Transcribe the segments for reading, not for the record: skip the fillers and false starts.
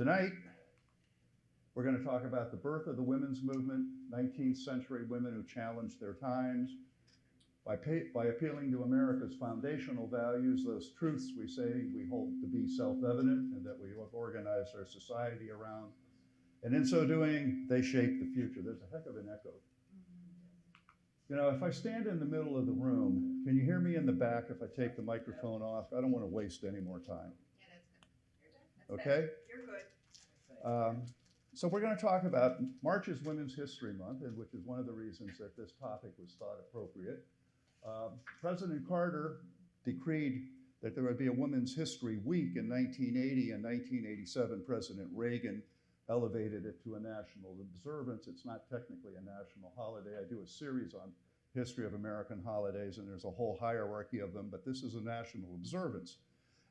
Tonight, we're going to talk about the birth of the women's movement, 19th century women who challenged their times by appealing to America's foundational values, those truths we say we hold to be self-evident and that we have organized our society around. And in so doing, they shape the future. There's a heck of an echo. You know, if I stand in the middle of the room, can you hear me in the back if I take the microphone off? I don't want to waste any more time. Yeah, that's good. Okay? You're good. So we're going to talk about March is Women's History Month, and which is one of the reasons that this topic was thought appropriate. President Carter decreed that there would be a Women's History Week in 1980. In 1987, President Reagan elevated it to a national observance. It's not technically a national holiday. I do a series on history of American holidays, and there's a whole hierarchy of them, but this is a national observance.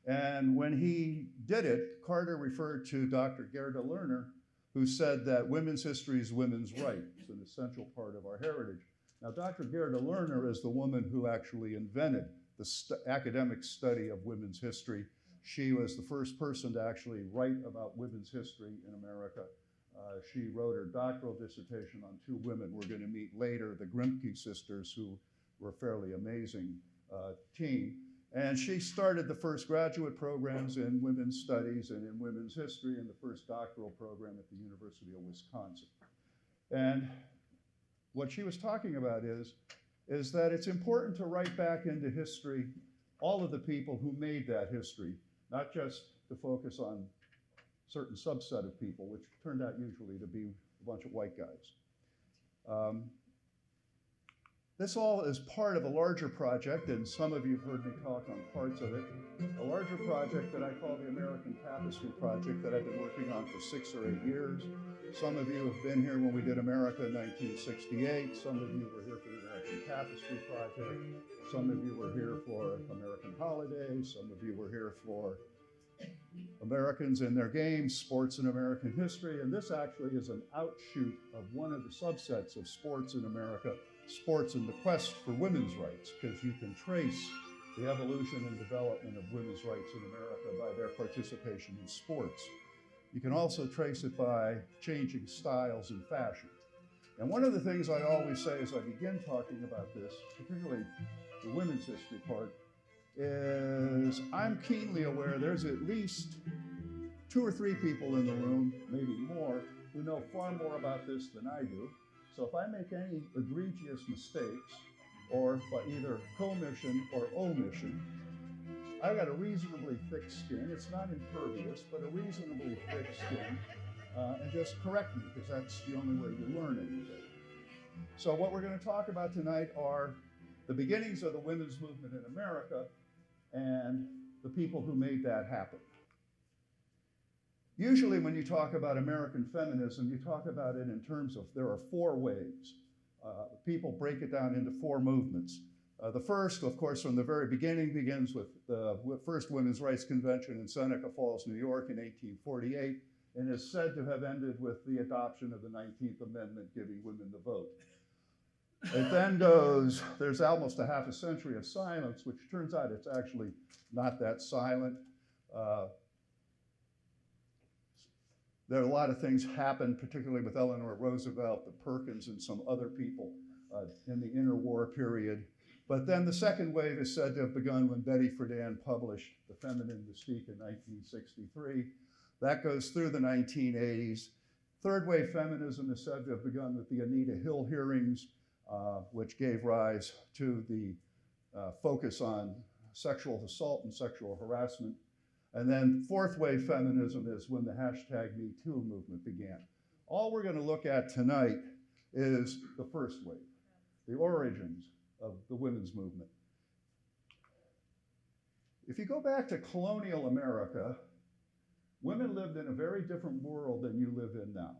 And when he did it, Carter referred to Dr. Gerda Lerner, who said that women's history is women's right. It's an essential part of our heritage. Now, Dr. Gerda Lerner is the woman who actually invented the academic study of women's history. She was the first person to actually write about women's history in America. She wrote her doctoral dissertation on two women we're going to meet later, the Grimke sisters, who were a fairly amazing team. And she started the first graduate programs in women's studies and in women's history, and the first doctoral program at the University of Wisconsin. And what she was talking about is that it's important to write back into history all of the people who made that history, not just to focus on a certain subset of people, which turned out usually to be a bunch of white guys. This all is part of a larger project, and some of you have heard me talk on parts of it, a larger project that I call the American Tapestry Project that I've been working on for 6 or 8 years. Some of you have been here when we did America in 1968. Some of you were here for the American Tapestry Project. Some of you were here for American Holidays. Some of you were here for Americans and their games, sports in American history. And this actually is an outshoot of one of the subsets of sports in America, sports in the quest for women's rights, because you can trace the evolution and development of women's rights in America by their participation in sports. You can also trace it by changing styles and fashion. And one of the things I always say as I begin talking about this, particularly the women's history part, is I'm keenly aware there's at least 2 or 3 people in the room, maybe more, who know far more about this than I do. So if I make any egregious mistakes, or by either commission or omission, I've got a reasonably thick skin. It's not impervious, but a reasonably thick skin. And just correct me, because that's the only way you learn anything. So what we're going to talk about tonight are the beginnings of the women's movement in America and the people who made that happen. Usually when you talk about American feminism, you talk about it in terms of there are 4 waves. People break it down into 4 movements. The first, of course, from the very beginning begins with the first Women's Rights Convention in Seneca Falls, New York in 1848, and is said to have ended with the adoption of the 19th Amendment giving women the vote. It then goes, there's almost a half a century of silence, which turns out it's actually not that silent. There are a lot of things happen, particularly with Eleanor Roosevelt, the Perkins, and some other people in the interwar period. But then the second wave is said to have begun when Betty Friedan published The Feminine Mystique in 1963. That goes through the 1980s. Third wave feminism is said to have begun with the Anita Hill hearings, which gave rise to the focus on sexual assault and sexual harassment. And then fourth wave feminism is when the #MeToo movement began. All we're going to look at tonight is the first wave, the origins of the women's movement. If you go back to colonial America, women lived in a very different world than you live in now.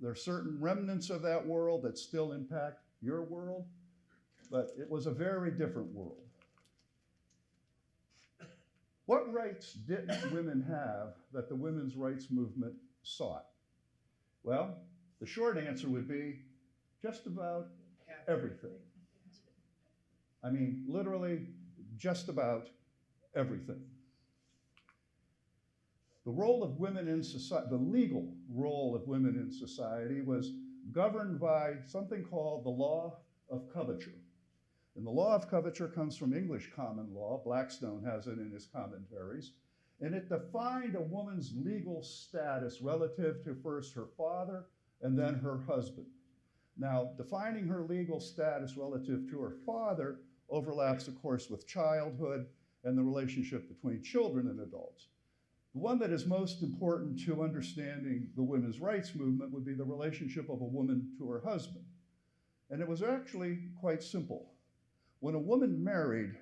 There are certain remnants of that world that still impact your world, but it was a very different world. What rights didn't women have that the women's rights movement sought? Well, the short answer would be just about everything. I mean, literally just about everything. the role of women in society, the legal role of women in society was governed by something called the law of coverture. And the law of coverture comes from English common law. Blackstone has it in his commentaries. And it defined a woman's legal status relative to first her father and then her husband. Now, defining her legal status relative to her father overlaps, of course, with childhood and the relationship between children and adults. The one that is most important to understanding the women's rights movement would be the relationship of a woman to her husband. And it was actually quite simple. When a woman married,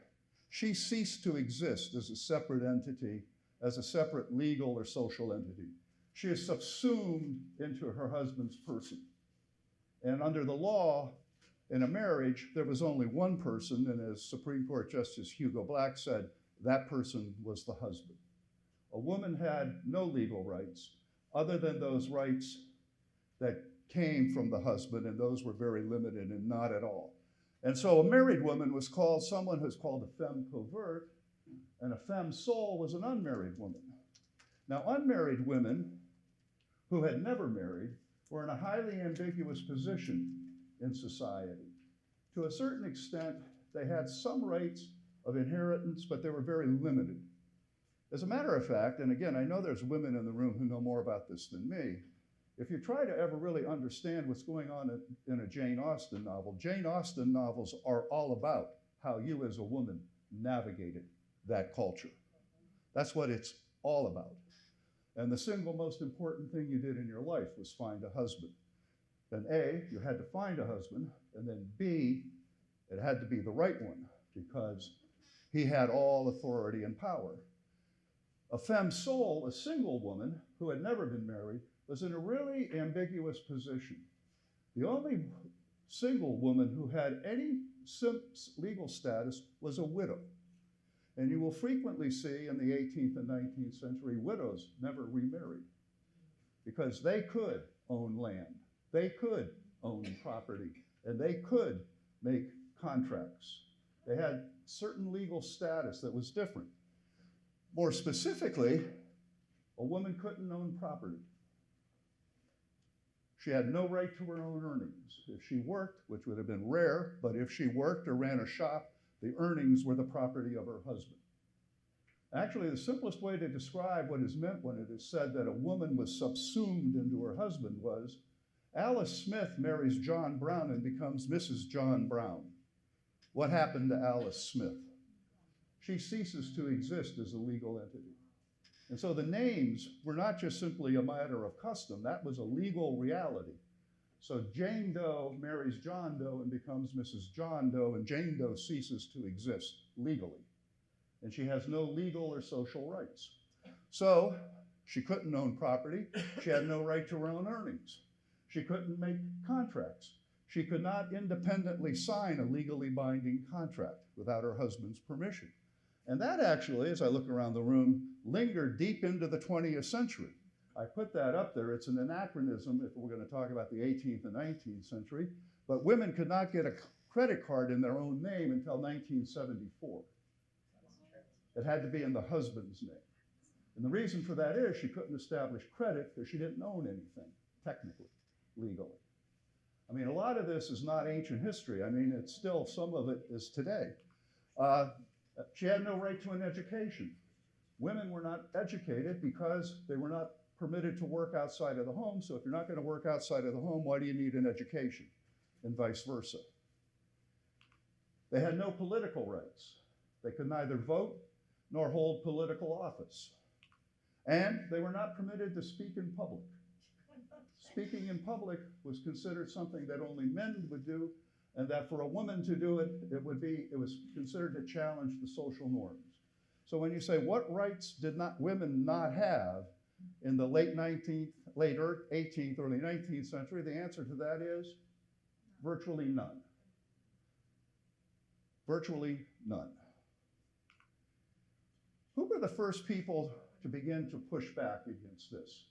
she ceased to exist as a separate entity, as a separate legal or social entity. She is subsumed into her husband's person. And under the law, in a marriage, there was only one person, and as Supreme Court Justice Hugo Black said, that person was the husband. A woman had no legal rights other than those rights that came from the husband, and those were very limited and not at all. And so a married woman was called, someone who's called a femme covert, and a femme sole was an unmarried woman. Now, unmarried women who had never married were in a highly ambiguous position in society. To a certain extent, they had some rights of inheritance, but they were very limited. As a matter of fact, and again, I know there's women in the room who know more about this than me, if you try to ever really understand what's going on in a Jane Austen novel, Jane Austen novels are all about how you as a woman navigated that culture. That's what it's all about. And the single most important thing you did in your life was find a husband. Then A, you had to find a husband, and then B, it had to be the right one because he had all authority and power. A femme sole, a single woman who had never been married, was in a really ambiguous position. The only single woman who had any legal status was a widow. And you will frequently see in the 18th and 19th century, widows never remarried because they could own land, they could own property, and they could make contracts. They had certain legal status that was different. More specifically, a woman couldn't own property. She had no right to her own earnings. If she worked, which would have been rare, but if she worked or ran a shop, the earnings were the property of her husband. Actually, the simplest way to describe what is meant when it is said that a woman was subsumed into her husband was Alice Smith marries John Brown and becomes Mrs. John Brown. What happened to Alice Smith? She ceases to exist as a legal entity. And so the names were not just simply a matter of custom, that was a legal reality. So Jane Doe marries John Doe and becomes Mrs. John Doe, and Jane Doe ceases to exist legally. And she has no legal or social rights. So she couldn't own property. She had no right to her own earnings. She couldn't make contracts. She could not independently sign a legally binding contract without her husband's permission. And that actually, as I look around the room, lingered deep into the 20th century. I put that up there. It's an anachronism if we're going to talk about the 18th and 19th century, but women could not get a credit card in their own name until 1974. It had to be in the husband's name. And the reason for that is she couldn't establish credit because she didn't own anything, technically, legally. I mean, a lot of this is not ancient history. I mean, it's still, some of it is today. She had no right to an education. Women were not educated because they were not permitted to work outside of the home. So if you're not going to work outside of the home, why do you need an education? And vice versa. They had no political rights. They could neither vote nor hold political office. And they were not permitted to speak in public. Speaking in public was considered something that only men would do, and that for a woman to do it, it was considered to challenge the social norms. So when you say, what rights did women not have in the late 18th, early 19th century, the answer to that is virtually none. Virtually none. Who were the first people to begin to push back against this?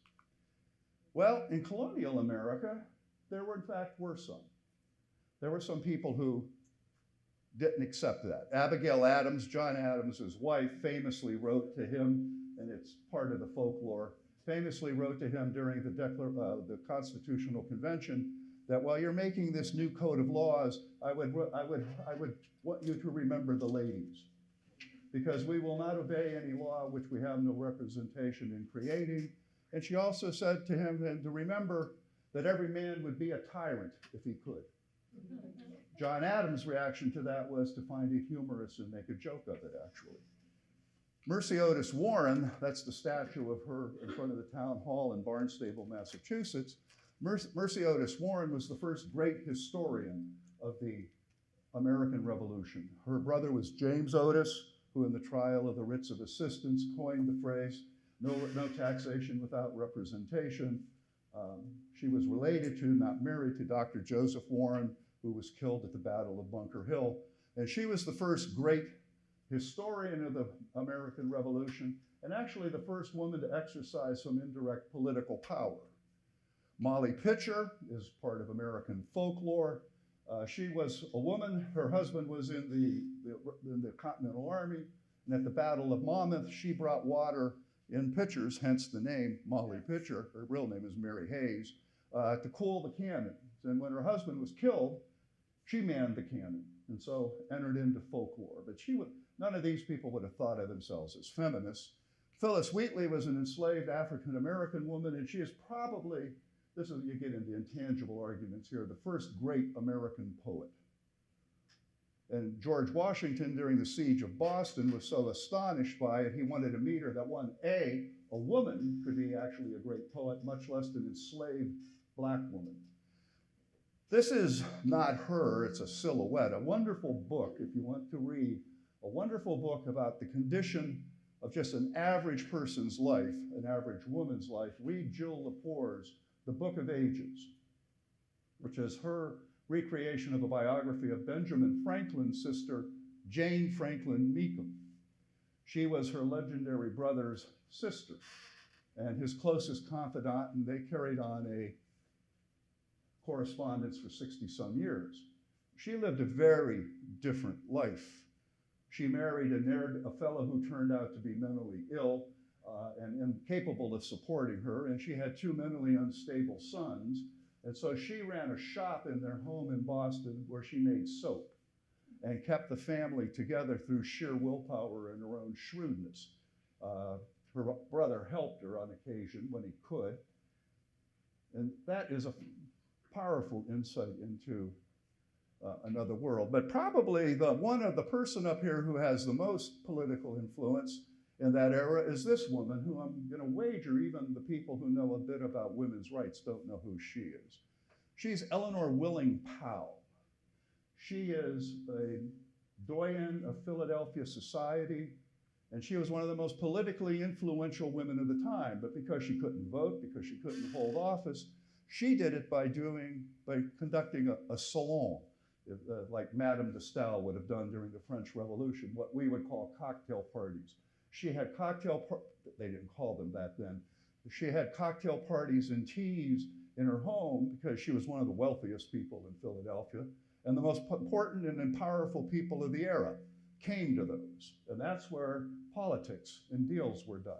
Well, in colonial America, there were in fact some. There were some people who didn't accept that. Abigail Adams, John Adams' wife, famously wrote to him and it's part of the folklore, famously wrote to him during the Constitutional Convention that while you're making this new code of laws, I would want you to remember the ladies, because we will not obey any law which we have no representation in creating. And she also said to him and to remember that every man would be a tyrant if he could. John Adams' reaction to that was to find it humorous and make a joke of it, actually. Mercy Otis Warren, that's the statue of her in front of the town hall in Barnstable, Massachusetts. Mercy Otis Warren was the first great historian of the American Revolution. Her brother was James Otis, who in the trial of the writs of assistance coined the phrase, no taxation without representation. She was related to, not married to, Dr. Joseph Warren, who was killed at the Battle of Bunker Hill. And she was the first great historian of the American Revolution, and actually the first woman to exercise some indirect political power. Molly Pitcher is part of American folklore. She was a woman. Her husband was in the Continental Army, and at the Battle of Monmouth, she brought water in pitchers, hence the name Molly Pitcher. Her real name is Mary Hayes, to cool the cannon. And when her husband was killed, she manned the cannon, and so entered into folklore. But none of these people would have thought of themselves as feminists. Phyllis Wheatley was an enslaved African-American woman, and she is probably, you get into intangible arguments here, the first great American poet. And George Washington, during the siege of Boston, was so astonished by it, he wanted to meet her that a woman could be actually a great poet, much less an enslaved black woman. This is not her, it's a silhouette, a wonderful book, if you want to read, a wonderful book about the condition of just an average person's life, an average woman's life. Read Jill Lepore's The Book of Ages, which is her recreation of a biography of Benjamin Franklin's sister, Jane Franklin Meekum. She was her legendary brother's sister and his closest confidant, and they carried on a correspondence for 60-some years. She lived a very different life. She married a fellow who turned out to be mentally ill and incapable of supporting her, and she had two mentally unstable sons. And so she ran a shop in their home in Boston where she made soap and kept the family together through sheer willpower and her own shrewdness. Her brother helped her on occasion when he could. And that is a powerful insight into another world. But probably the person up here who has the most political influence in that era is this woman, who I'm going to wager even the people who know a bit about women's rights don't know who she is. She's Eleanor Willing Powell. She is a doyen of Philadelphia society, and she was one of the most politically influential women of the time. But because she couldn't vote, because she couldn't hold office, she did it by conducting a salon, like Madame de Staël would have done during the French Revolution, what we would call cocktail parties. She had they didn't call them that then. She had cocktail parties and teas in her home because she was one of the wealthiest people in Philadelphia, and the most important and powerful people of the era came to those. And that's where politics and deals were done.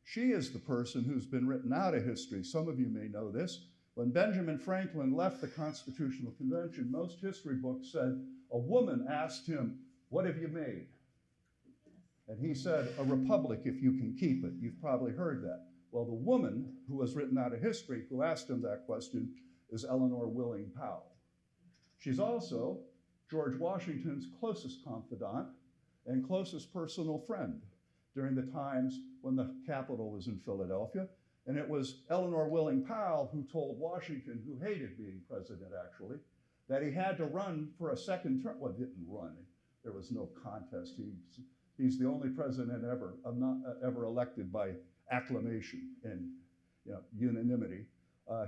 She is the person who's been written out of history. Some of you may know this. When Benjamin Franklin left the Constitutional Convention, most history books said a woman asked him, "What have you made?" And he said, "A republic if you can keep it." You've probably heard that. Well, the woman who was written out of history who asked him that question is Eleanor Willing Powell. She's also George Washington's closest confidant and closest personal friend during the times when the capital was in Philadelphia. And it was Eleanor Willing Powell who told Washington, who hated being president actually, that he had to run for a second term. Well, didn't run. There was no contest. He's the only president ever elected by acclamation and unanimity.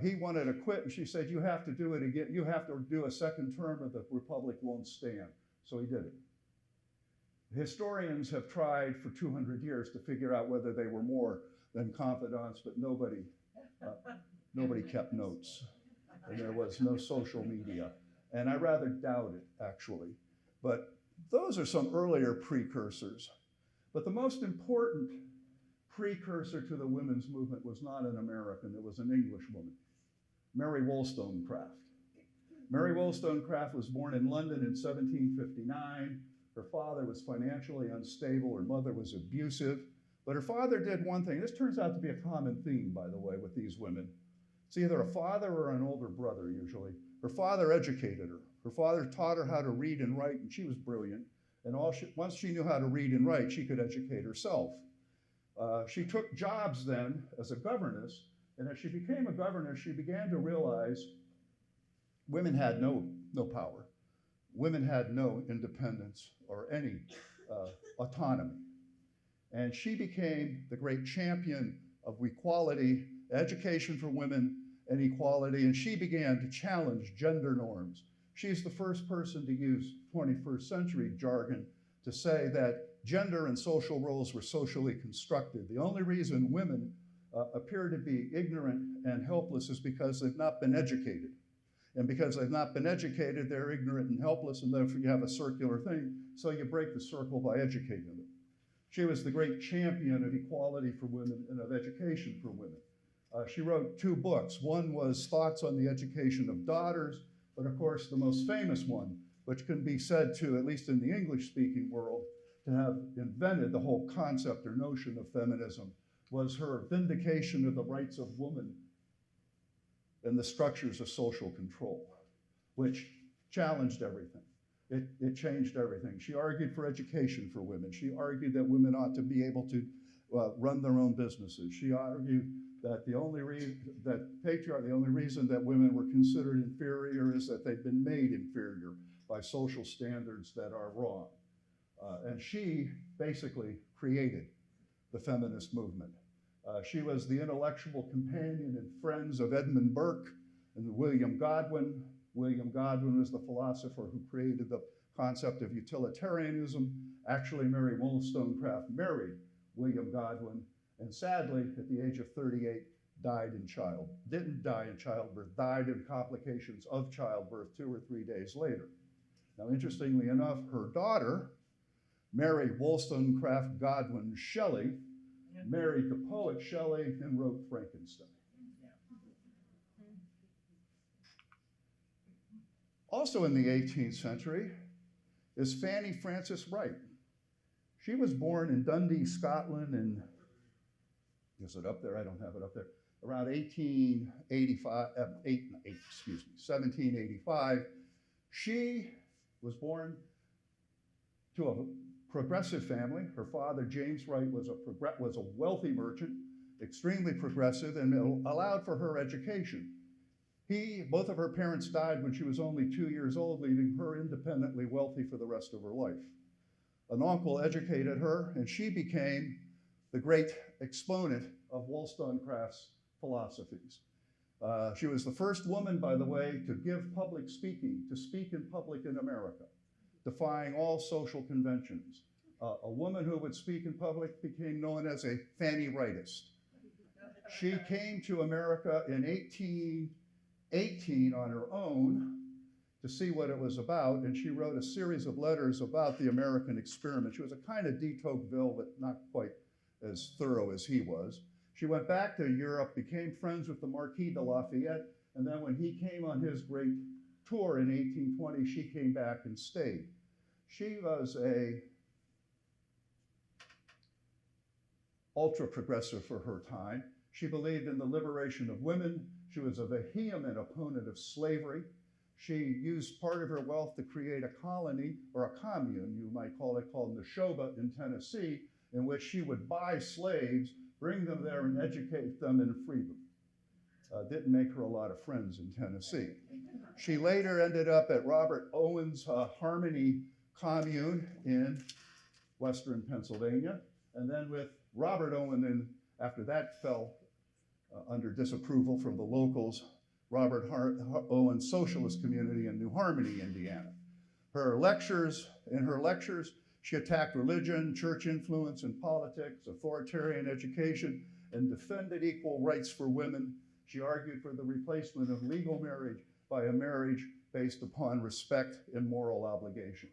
He wanted to quit, and she said, "You have to do it again. You have to do a second term or the republic won't stand." So he did it. Historians have tried for 200 years to figure out whether they were more than confidants, but nobody kept notes, and there was no social media. And I rather doubt it, actually. But those are some earlier precursors. But the most important precursor to the women's movement was not an American, it was an English woman, Mary Wollstonecraft. Mary Wollstonecraft was born in London in 1759. Her father was financially unstable, her mother was abusive, but her father did one thing. This turns out to be a common theme, by the way, with these women. It's either a father or an older brother, usually. Her father educated her. Her father taught her how to read and write, and she was brilliant. And once she knew how to read and write, she could educate herself. She took jobs then as a governess, and as she became a governess, she began to realize women had no power. Women had no independence or any autonomy. And she became the great champion of equality, education for women, and equality, and she began to challenge gender norms. She's the first person to use 21st century jargon to say that gender and social roles were socially constructed. The only reason women appear to be ignorant and helpless is because they've not been educated. And because they've not been educated, they're ignorant and helpless, and therefore you have a circular thing, so you break the circle by educating them. She was the great champion of equality for women and of education for women. She wrote 2 books. One was Thoughts on the Education of Daughters, but of course the most famous one, which can be said to, at least in the English-speaking world, to have invented the whole concept or notion of feminism, was her vindication of the rights of women and the structures of social control, which challenged everything. It changed everything. She argued for education for women. She argued that women ought to be able to run their own businesses. She argued that the only reason that women were considered inferior is that they've been made inferior by social standards that are wrong. And she basically created the feminist movement. She was the intellectual companion and friends of Edmund Burke and William Godwin. William Godwin was the philosopher who created the concept of utilitarianism. Actually, Mary Wollstonecraft married William Godwin, and sadly, at the age of 38, didn't die in childbirth, died in complications of childbirth 2 or 3 days later. Now, interestingly enough, her daughter, Mary Wollstonecraft Godwin Shelley, married the poet Shelley and wrote Frankenstein. Also in the 18th century is Fanny Frances Wright. She was born in Dundee, Scotland in, is it up there? I don't have it up there. Around 1785. She was born to a progressive family. Her father, James Wright, was a wealthy merchant, extremely progressive, and allowed for her education. Both of her parents died when she was only 2 years old, leaving her independently wealthy for the rest of her life. An uncle educated her, and she became the great exponent of Wollstonecraft's philosophies. She was the first woman, by the way, to give public speaking, to speak in public in America, defying all social conventions. A woman who would speak in public became known as a Fanny Wrightist. She came to America in 1818 on her own to see what it was about, and she wrote a series of letters about the American experiment. She was a kind of de Tocqueville, but not quite as thorough as he was. She went back to Europe, became friends with the Marquis de Lafayette, and then when he came on his great tour in 1820, she came back and stayed. She was a ultra-progressive for her time. She believed in the liberation of women. She was a vehement opponent of slavery. She used part of her wealth to create a colony, or a commune, you might call it, called Neshoba in Tennessee, in which she would buy slaves, bring them there and educate them and free them. Didn't make her a lot of friends in Tennessee. She later ended up at Robert Owen's Harmony Commune in Western Pennsylvania, and then with Robert Owen, and after that fell under disapproval from the locals, Robert Owen's socialist community in New Harmony, Indiana. In her lectures, she attacked religion, church influence in politics, authoritarian education, and defended equal rights for women. She argued for the replacement of legal marriage by a marriage based upon respect and moral obligation.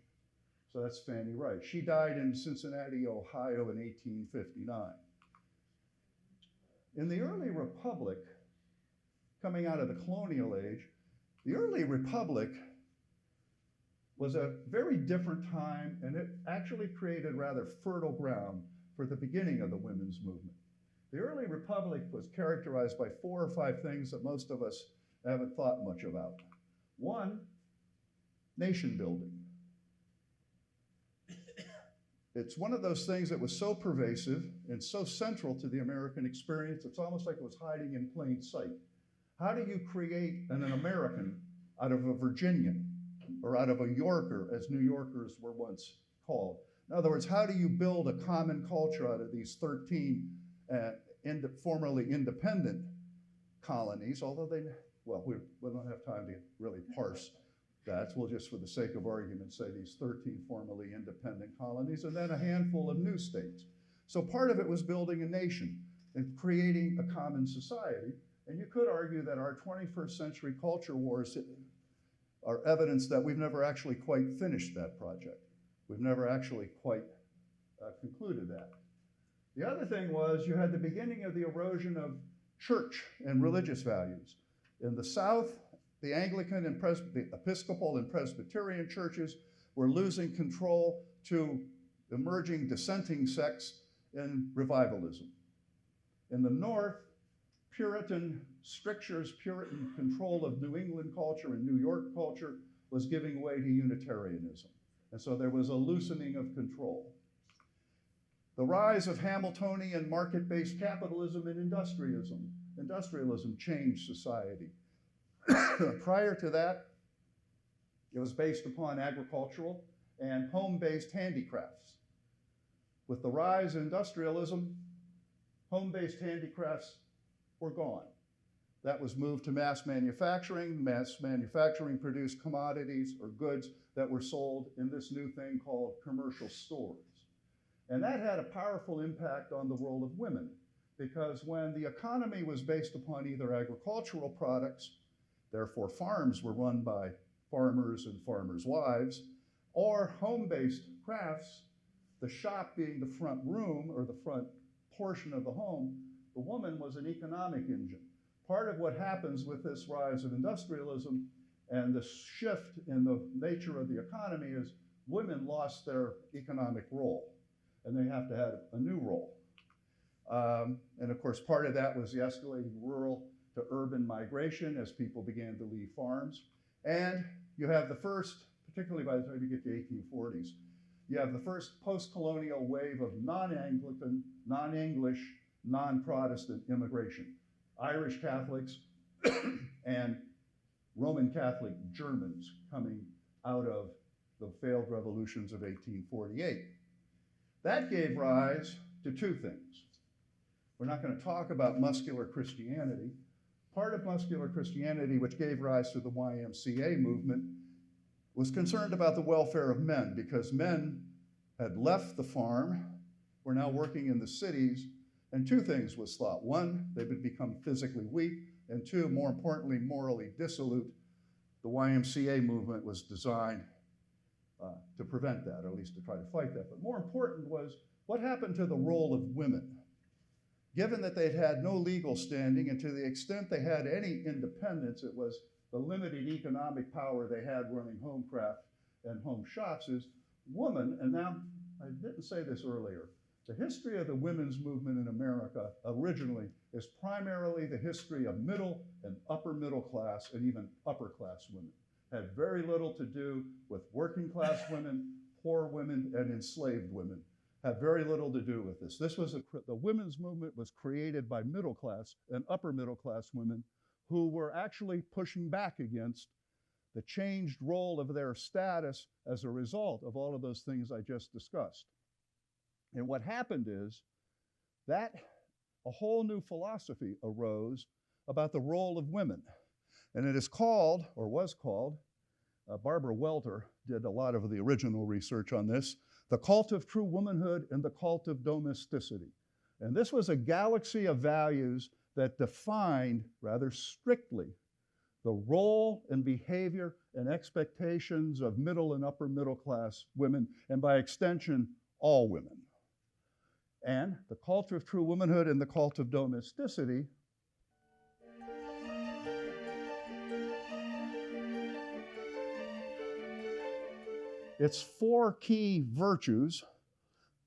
So that's Fanny Wright. She died in Cincinnati, Ohio in 1859. In the early republic, coming out of the colonial age, the early republic was a very different time, and it actually created rather fertile ground for the beginning of the women's movement. The early republic was characterized by 4 or 5 things that most of us haven't thought much about. One, nation building. It's one of those things that was so pervasive and so central to the American experience, it's almost like it was hiding in plain sight. How do you create an American out of a Virginian or out of a Yorker, as New Yorkers were once called? In other words, how do you build a common culture out of these 13 formerly independent colonies, although we don't have time to really parse that. We'll just, for the sake of argument, say these 13 formerly independent colonies, and then a handful of new states. So part of it was building a nation and creating a common society. And you could argue that our 21st century culture wars are evidence that we've never actually quite finished that project. We've never actually quite concluded that. The other thing was you had the beginning of the erosion of church and religious values. In the South, the Anglican and the Episcopal and Presbyterian churches were losing control to emerging dissenting sects in revivalism. In the North, Puritan strictures, Puritan control of New England culture and New York culture was giving way to Unitarianism. And so there was a loosening of control. The rise of Hamiltonian market-based capitalism and industrialism. Industrialism changed society. Prior to that, it was based upon agricultural and home-based handicrafts. With the rise of industrialism, home-based handicrafts were gone. That was moved to mass manufacturing. Mass manufacturing produced commodities or goods that were sold in this new thing called commercial stores. And that had a powerful impact on the role of women, because when the economy was based upon either agricultural products, therefore farms were run by farmers and farmers' wives, or home-based crafts, the shop being the front room or the front portion of the home, the woman was an economic engine. Part of what happens with this rise of industrialism and the shift in the nature of the economy is women lost their economic role, and they have to have a new role. And of course, part of that was the escalating rural to urban migration as people began to leave farms. And you have the first, particularly by the time you get to the 1840s, you have the first post-colonial wave of non-Anglican, non-English, non-Protestant immigration. Irish Catholics and Roman Catholic Germans coming out of the failed revolutions of 1848. That gave rise to 2 things. We're not going to talk about muscular Christianity. Part of muscular Christianity, which gave rise to the YMCA movement, was concerned about the welfare of men, because men had left the farm, were now working in the cities, and 2 things was thought. 1, they would become physically weak, and 2, more importantly, morally dissolute. The YMCA movement was designed to prevent that, or at least to try to fight that. But more important was, what happened to the role of women? Given that they'd had no legal standing, and to the extent they had any independence, it was the limited economic power they had running homecraft and home shops, is woman, and now, I didn't say this earlier, the history of the women's movement in America originally is primarily the history of middle and upper middle class and even upper class women. Had very little to do with working class women, poor women, and enslaved women. Had very little to do with this. The women's movement was created by middle class and upper middle class women who were actually pushing back against the changed role of their status as a result of all of those things I just discussed. And what happened is that a whole new philosophy arose about the role of women. And it is called, or was called, Barbara Welter did a lot of the original research on this, the cult of true womanhood and the cult of domesticity. And this was a galaxy of values that defined rather strictly the role and behavior and expectations of middle and upper middle class women, and by extension, all women. And the cult of true womanhood and the cult of domesticity it's four key virtues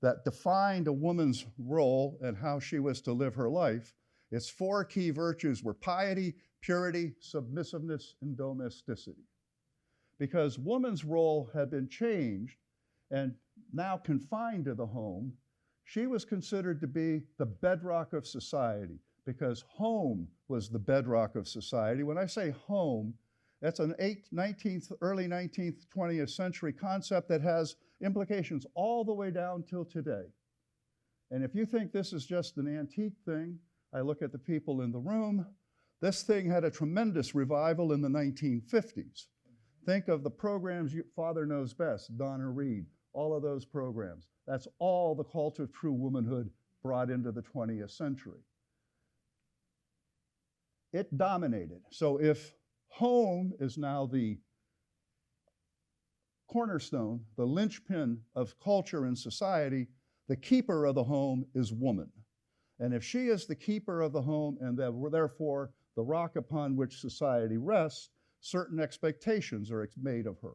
that defined a woman's role and how she was to live her life. Its four key virtues were piety, purity, submissiveness, and domesticity. Because woman's role had been changed and now confined to the home, she was considered to be the bedrock of society, because home was the bedrock of society. When I say home, that's an early 19th, 20th century concept that has implications all the way down till today. And if you think this is just an antique thing, I look at the people in the room. This thing had a tremendous revival in the 1950s. Think of the programs Father Knows Best, Donna Reed, all of those programs. That's all the cult of true womanhood brought into the 20th century. It dominated. So if home is now the cornerstone, the linchpin of culture and society, the keeper of the home is woman. And if she is the keeper of the home and therefore the rock upon which society rests, certain expectations are made of her.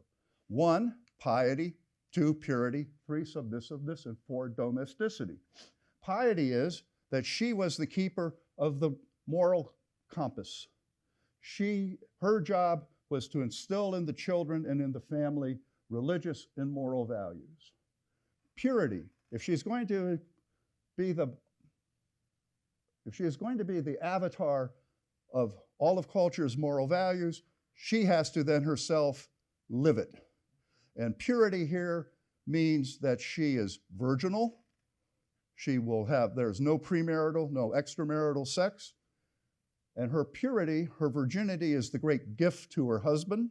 1, piety. 2, purity. 3, submissiveness. And 4, domesticity. Piety is that she was the keeper of the moral compass. Her job was to instill in the children and in the family religious and moral values. Purity, if she's going to be the avatar of all of culture's moral values, she has to then herself live it. And purity here means that she is virginal. There's no premarital, no extramarital sex. And her purity, her virginity, is the great gift to her husband.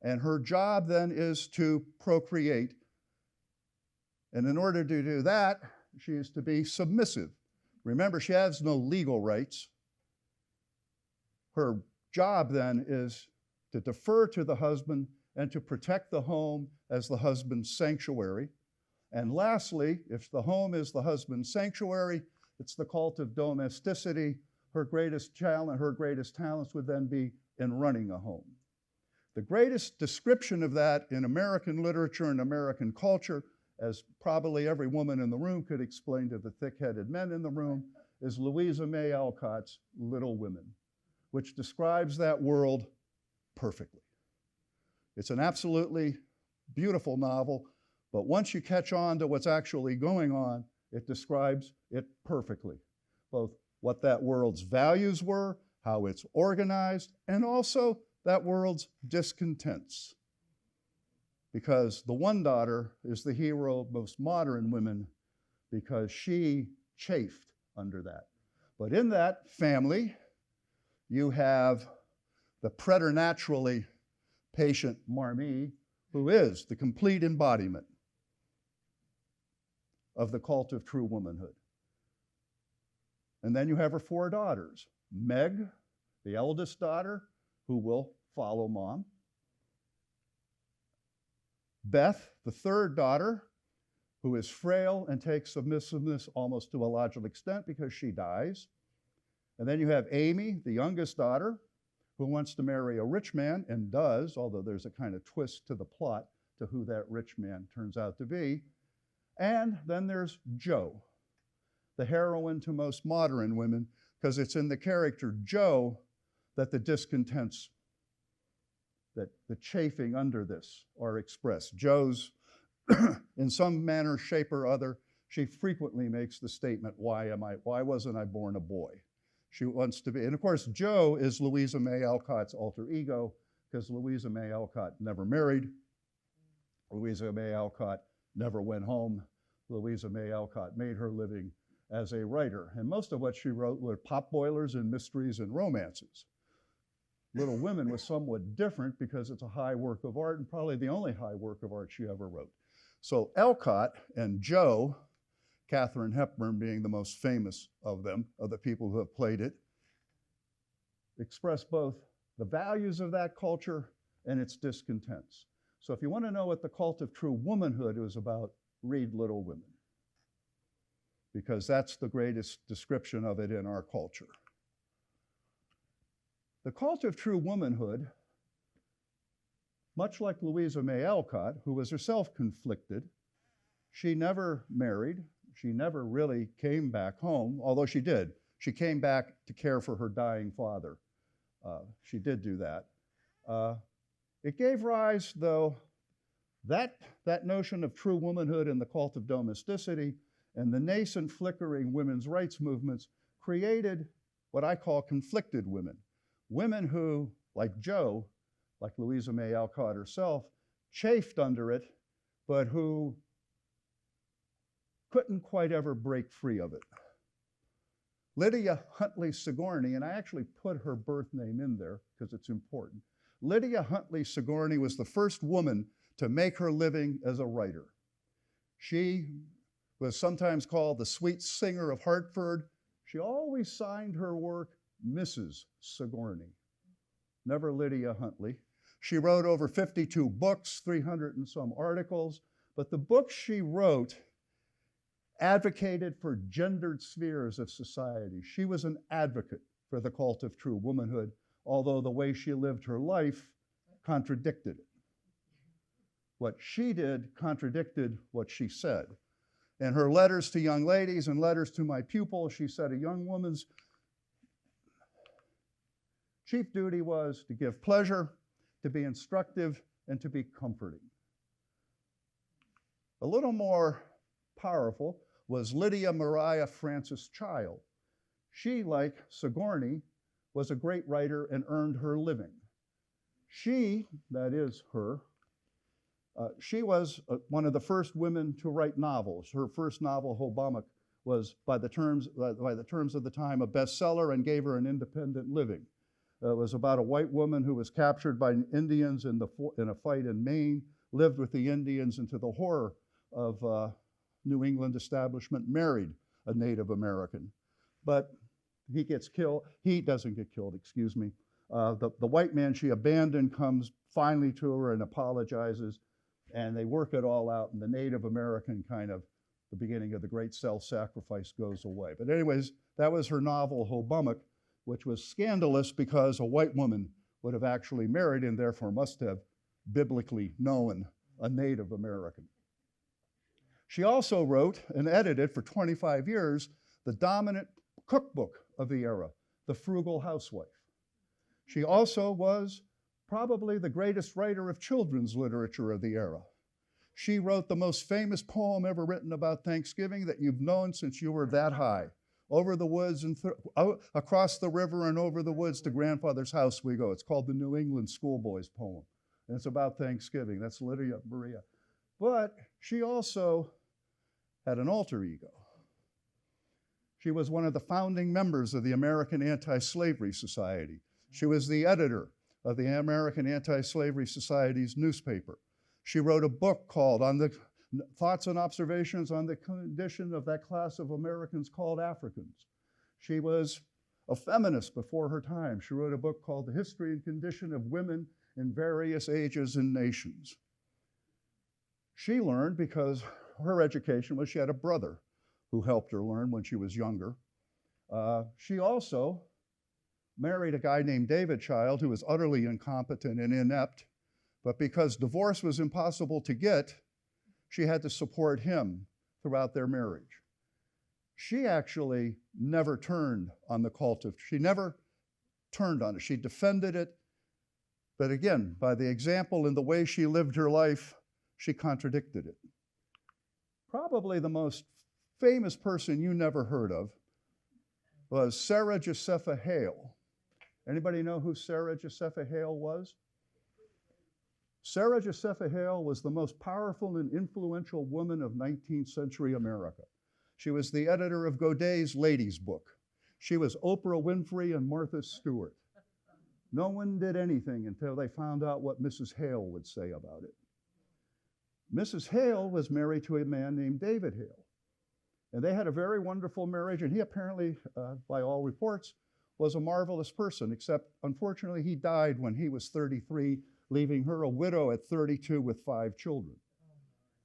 And her job then is to procreate. And in order to do that, she is to be submissive. Remember, she has no legal rights. Her job then is to defer to the husband and to protect the home as the husband's sanctuary. And lastly, if the home is the husband's sanctuary, it's the cult of domesticity. Her greatest challenge, her greatest talents would then be in running a home. The greatest description of that in American literature and American culture, as probably every woman in the room could explain to the thick-headed men in the room, is Louisa May Alcott's Little Women, which describes that world perfectly. It's an absolutely beautiful novel, but once you catch on to what's actually going on, it describes it perfectly, both what that world's values were, how it's organized, and also that world's discontents. Because the one daughter is the hero of most modern women because she chafed under that. But in that family, you have the preternaturally patient Marmee, who is the complete embodiment of the cult of true womanhood. And then you have her 4 daughters. Meg, the eldest daughter, who will follow mom. Beth, the 3rd daughter, who is frail and takes submissiveness almost to a logical extent because she dies. And then you have Amy, the youngest daughter, who wants to marry a rich man and does, although there's a kind of twist to the plot to who that rich man turns out to be. And then there's Jo, the heroine to most modern women, because it's in the character Jo that the discontents, that the chafing under this are expressed. Jo's, in some manner, shape or other, she frequently makes the statement, why wasn't I born a boy? She wants to be, and of course, Jo is Louisa May Alcott's alter ego, because Louisa May Alcott never married. Louisa May Alcott never went home. Louisa May Alcott made her living as a writer, and most of what she wrote were potboilers and mysteries and romances. Little Women was somewhat different because it's a high work of art, and probably the only high work of art she ever wrote. So Alcott and Jo, Katharine Hepburn being the most famous of them, of the people who have played it, express both the values of that culture and its discontents. So if you want to know what the cult of true womanhood is about, read Little Women. because that's the greatest description of it in our culture. The cult of true womanhood, much like Louisa May Alcott, who was herself conflicted, she never married, she never really came back home, although she did. She came back to care for her dying father. She did do that. It gave rise, though, that notion of true womanhood and the cult of domesticity and the nascent flickering women's rights movements created what I call conflicted women. Women who, like Jo, like Louisa May Alcott herself, chafed under it, but who couldn't quite ever break free of it. Lydia Huntley Sigourney, and I actually put her birth name in there because it's important. Lydia Huntley Sigourney was the first woman to make her living as a writer. She was sometimes called the sweet singer of Hartford. She always signed her work Mrs. Sigourney, never Lydia Huntley. She wrote over 52 books, 300 and some articles, but the books she wrote advocated for gendered spheres of society. She was an advocate for the cult of true womanhood, although the way she lived her life contradicted it. What she did contradicted what she said. In her letters to young ladies and letters to my pupils, she said a young woman's chief duty was to give pleasure, to be instructive, and to be comforting. A little more powerful was Lydia Maria Frances Child. She, like Sigourney, was a great writer and earned her living. She, that is her, she was one of the first women to write novels. Her first novel, Hoboken, was by the terms of the time a bestseller and gave her an independent living. It was about a white woman who was captured by Indians in a fight in Maine, lived with the Indians, and to the horror of New England establishment, married a Native American. But he gets killed. He doesn't get killed, excuse me. The white man she abandoned comes finally to her and apologizes, and they work it all out, and the Native American kind of, the beginning of the great self-sacrifice goes away. But anyways, that was her novel, Hoboken, which was scandalous because a white woman would have actually married and therefore must have biblically known a Native American. She also wrote and edited for 25 years the dominant cookbook of the era, The Frugal Housewife. She also was probably the greatest writer of children's literature of the era. She wrote the most famous poem ever written about Thanksgiving that you've known since you were that high. Over the woods and across the river and over the woods to grandfather's house we go. It's called the New England Schoolboy's Poem. And it's about Thanksgiving. That's Lydia Maria. But she also had an alter ego. She was one of the founding members of the American Anti-Slavery Society. She was the editor of the American Anti-Slavery Society's newspaper. She wrote a book called On the Thoughts and Observations on the Condition of that Class of Americans Called Africans. She was a feminist before her time. She wrote a book called The History and Condition of Women in Various Ages and Nations. She learned because her education was she had a brother who helped her learn when she was younger. She also married a guy named David Child who was utterly incompetent and inept, but because divorce was impossible to get, she had to support him throughout their marriage. She actually never turned on the cult of, she never turned on it. She defended it, but again, by the example and the way she lived her life, she contradicted it. Probably the most famous person you never heard of was Sarah Josepha Hale. Anybody know who Sarah Josepha Hale was? Sarah Josepha Hale was the most powerful and influential woman of 19th century America. She was the editor of Godey's Ladies' Book. She was Oprah Winfrey and Martha Stewart. No one did anything until they found out what Mrs. Hale would say about it. Mrs. Hale was married to a man named David Hale. And they had a very wonderful marriage, and he apparently, by all reports, was a marvelous person, except unfortunately he died when he was 33, leaving her a widow at 32 with 5 children.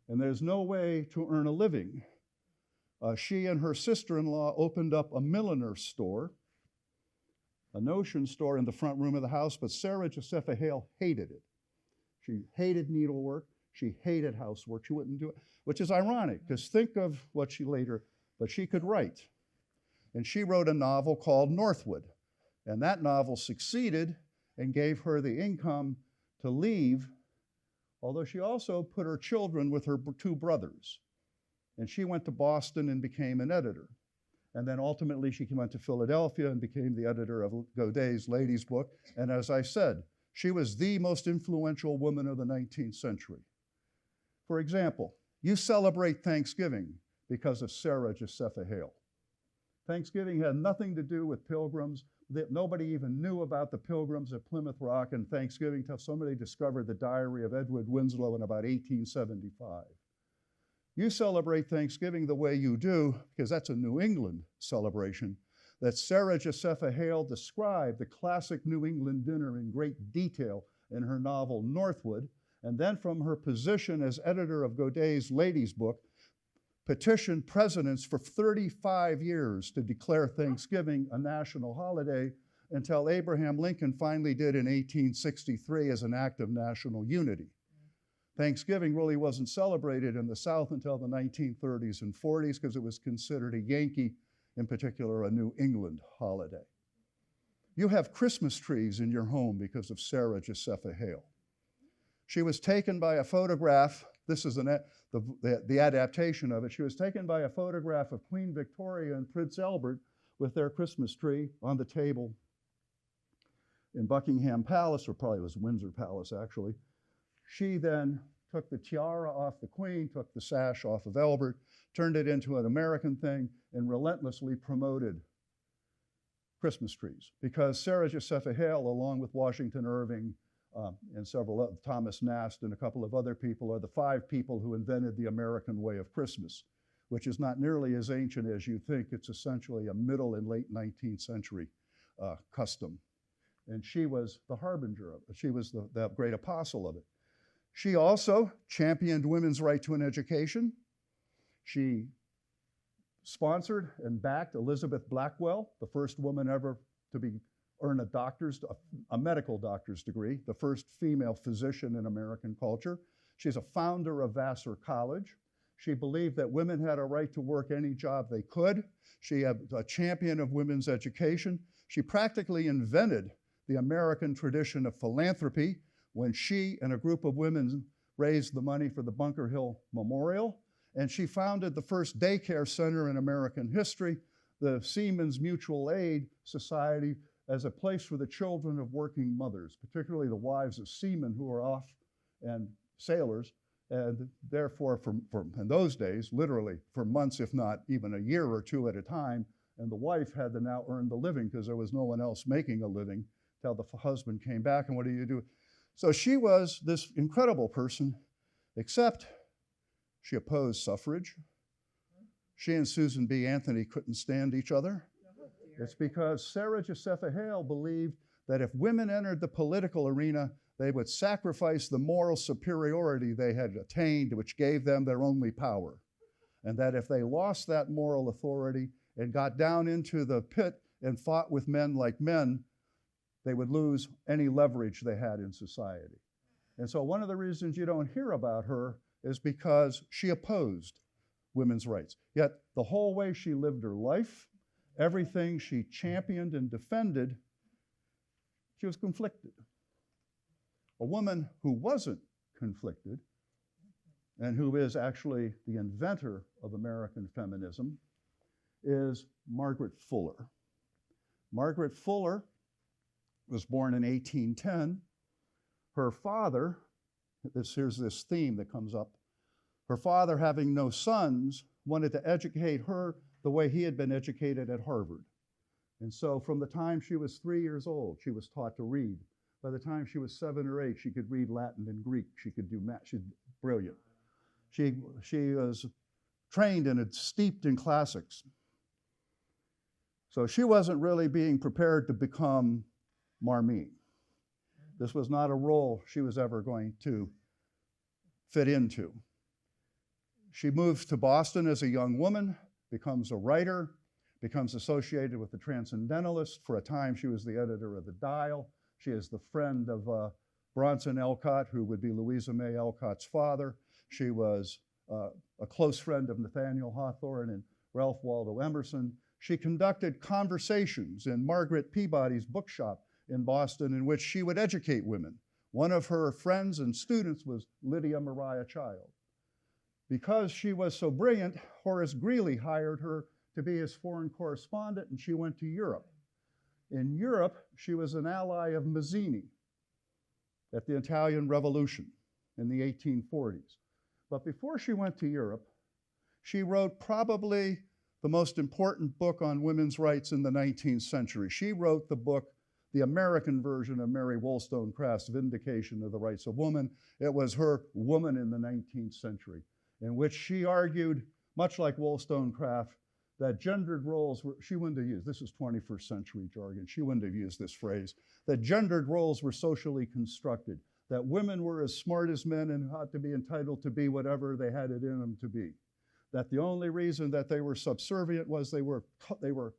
And there's no way to earn a living She and her sister-in-law opened up a milliner store, a notion store in the front room of the house, but Sarah Josepha Hale hated it. She hated needlework. She hated housework. She wouldn't do it, which is ironic, because think of what she later, but she could write. And she wrote a novel called Northwood. And that novel succeeded and gave her the income to leave, although she also put her children with her two brothers. And she went to Boston and became an editor. And then ultimately she went to Philadelphia and became the editor of Godey's Ladies' Book. And as I said, she was the most influential woman of the 19th century. For example, you celebrate Thanksgiving because of Sarah Josepha Hale. Thanksgiving had nothing to do with pilgrims. Nobody even knew about the pilgrims at Plymouth Rock and Thanksgiving until somebody discovered the diary of Edward Winslow in about 1875. You celebrate Thanksgiving the way you do, because that's a New England celebration, that Sarah Josepha Hale described the classic New England dinner in great detail in her novel Northwood, and then from her position as editor of Godey's Ladies' Book, petitioned presidents for 35 years to declare Thanksgiving a national holiday until Abraham Lincoln finally did in 1863 as an act of national unity. Thanksgiving really wasn't celebrated in the South until the 1930s and 40s because it was considered a Yankee, in particular a New England holiday. You have Christmas trees in your home because of Sarah Josepha Hale. She was taken by a photograph. This is the adaptation of it. She was taken by a photograph of Queen Victoria and Prince Albert with their Christmas tree on the table in Buckingham Palace, or probably it was Windsor Palace actually. She then took the tiara off the Queen, took the sash off of Albert, turned it into an American thing, and relentlessly promoted Christmas trees. Because Sarah Josepha Hale, along with Washington Irving, and several, Thomas Nast and a couple of other people, are the 5 people who invented the American way of Christmas, which is not nearly as ancient as you think. It's essentially a middle and late 19th century custom. And she was the harbinger of it. She was the great apostle of it. She also championed women's right to an education. She sponsored and backed Elizabeth Blackwell, the first woman ever to earn a medical doctor's degree, the first female physician in American culture. She's a founder of Vassar College. She believed that women had a right to work any job they could. She had a champion of women's education. She practically invented the American tradition of philanthropy when she and a group of women raised the money for the Bunker Hill Memorial. And she founded the first daycare center in American history, the Seamen's Mutual Aid Society, as a place for the children of working mothers, particularly the wives of seamen who are off and sailors, and therefore in those days, literally for months, if not even a year or two at a time, and the wife had to now earn the living because there was no one else making a living till the husband came back, and what do you do? So she was this incredible person, except she opposed suffrage. She and Susan B. Anthony couldn't stand each other. It's because Sarah Josepha Hale believed that if women entered the political arena, they would sacrifice the moral superiority they had attained, which gave them their only power. And that if they lost that moral authority and got down into the pit and fought with men like men, they would lose any leverage they had in society. And so one of the reasons you don't hear about her is because she opposed women's rights. Yet the whole way she lived her life, everything she championed and defended, she was conflicted. A woman who wasn't conflicted and who is actually the inventor of American feminism is Margaret Fuller. Margaret Fuller was born in 1810. Her father, here's this theme that comes up, her father, having no sons, wanted to educate her the way he had been educated at Harvard. And so from the time she was 3 years old, she was taught to read. By the time she was 7 or 8, she could read Latin and Greek. She could do math. She's brilliant. She was trained and steeped in classics. So she wasn't really being prepared to become Marmee. This was not a role she was ever going to fit into. She moved to Boston as a young woman, becomes a writer, becomes associated with the Transcendentalist. For a time, she was the editor of the Dial. She is the friend of Bronson Alcott, who would be Louisa May Alcott's father. She was a close friend of Nathaniel Hawthorne and Ralph Waldo Emerson. She conducted conversations in Margaret Peabody's bookshop in Boston in which she would educate women. One of her friends and students was Lydia Maria Child. Because she was so brilliant, Horace Greeley hired her to be his foreign correspondent, and she went to Europe. In Europe, she was an ally of Mazzini at the Italian Revolution in the 1840s. But before she went to Europe, she wrote probably the most important book on women's rights in the 19th century. She wrote the book, the American version of Mary Wollstonecraft's Vindication of the Rights of Woman. It was her Woman in the 19th Century, in which she argued, much like Wollstonecraft, that gendered roles were, she wouldn't have used, this is 21st century jargon, she wouldn't have used this phrase, that gendered roles were socially constructed, that women were as smart as men and ought to be entitled to be whatever they had it in them to be. That the only reason that they were subservient was they were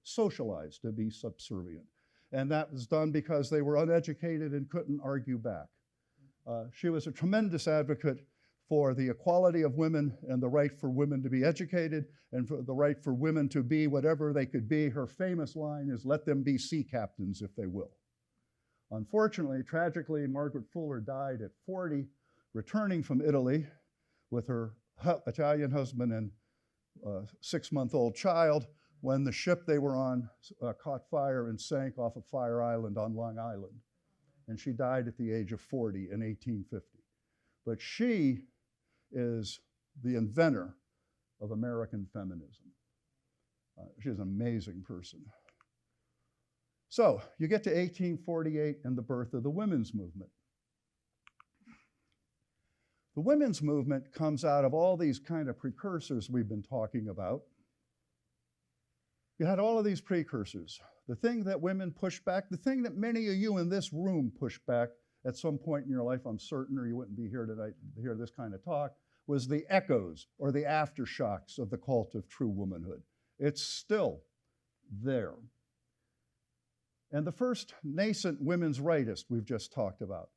socialized to be subservient. And that was done because they were uneducated and couldn't argue back. She was a tremendous advocate for the equality of women and the right for women to be educated and for the right for women to be whatever they could be. Her famous line is, "Let them be sea captains if they will." Unfortunately, tragically, Margaret Fuller died at 40, returning from Italy with her Italian husband and 6-month-old child when the ship they were on caught fire and sank off of Fire Island on Long Island. And she died at the age of 40 in 1850. But she is the inventor of American feminism. She's an amazing person. So you get to 1848 and the birth of the women's movement. The women's movement comes out of all these kind of precursors we've been talking about. You had all of these precursors. The thing that women pushed back, the thing that many of you in this room pushed back at some point in your life, I'm certain, or you wouldn't be here tonight to hear this kind of talk, was the echoes or the aftershocks of the cult of true womanhood. It's still there. And the first nascent women's rightist we've just talked about.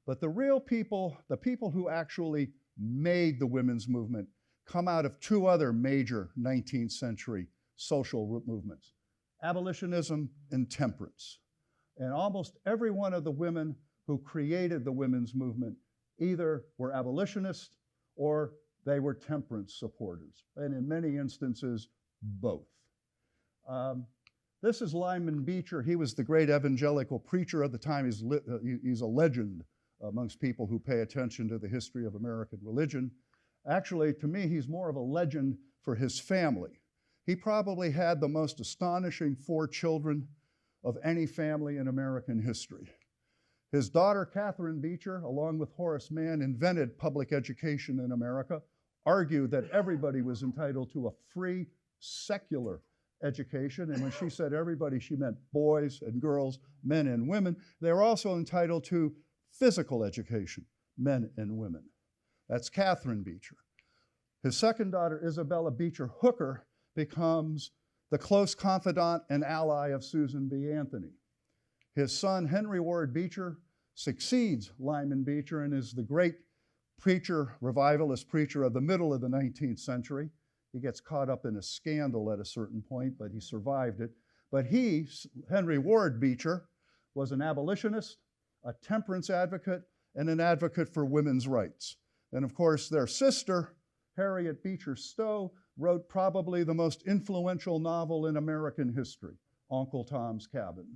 But the real people, the people who actually made the women's movement, come out of two other major 19th century social movements, abolitionism and temperance. And almost every one of the women who created the women's movement either were abolitionists or they were temperance supporters, and in many instances, both. This is Lyman Beecher. He was the great evangelical preacher of the time. He's a legend amongst people who pay attention to the history of American religion. Actually, to me, he's more of a legend for his family. He probably had the most astonishing 4 children of any family in American history. His daughter, Catharine Beecher, along with Horace Mann, invented public education in America, argued that everybody was entitled to a free, secular education. And when she said everybody, she meant boys and girls, men and women. They were also entitled to physical education, men and women. That's Catharine Beecher. His second daughter, Isabella Beecher Hooker, becomes the close confidant and ally of Susan B. Anthony. His son, Henry Ward Beecher, succeeds Lyman Beecher and is the great preacher, revivalist preacher of the middle of the 19th century. He gets caught up in a scandal at a certain point, but he survived it. But he, Henry Ward Beecher, was an abolitionist, a temperance advocate, and an advocate for women's rights. And of course, their sister, Harriet Beecher Stowe, wrote probably the most influential novel in American history, Uncle Tom's Cabin.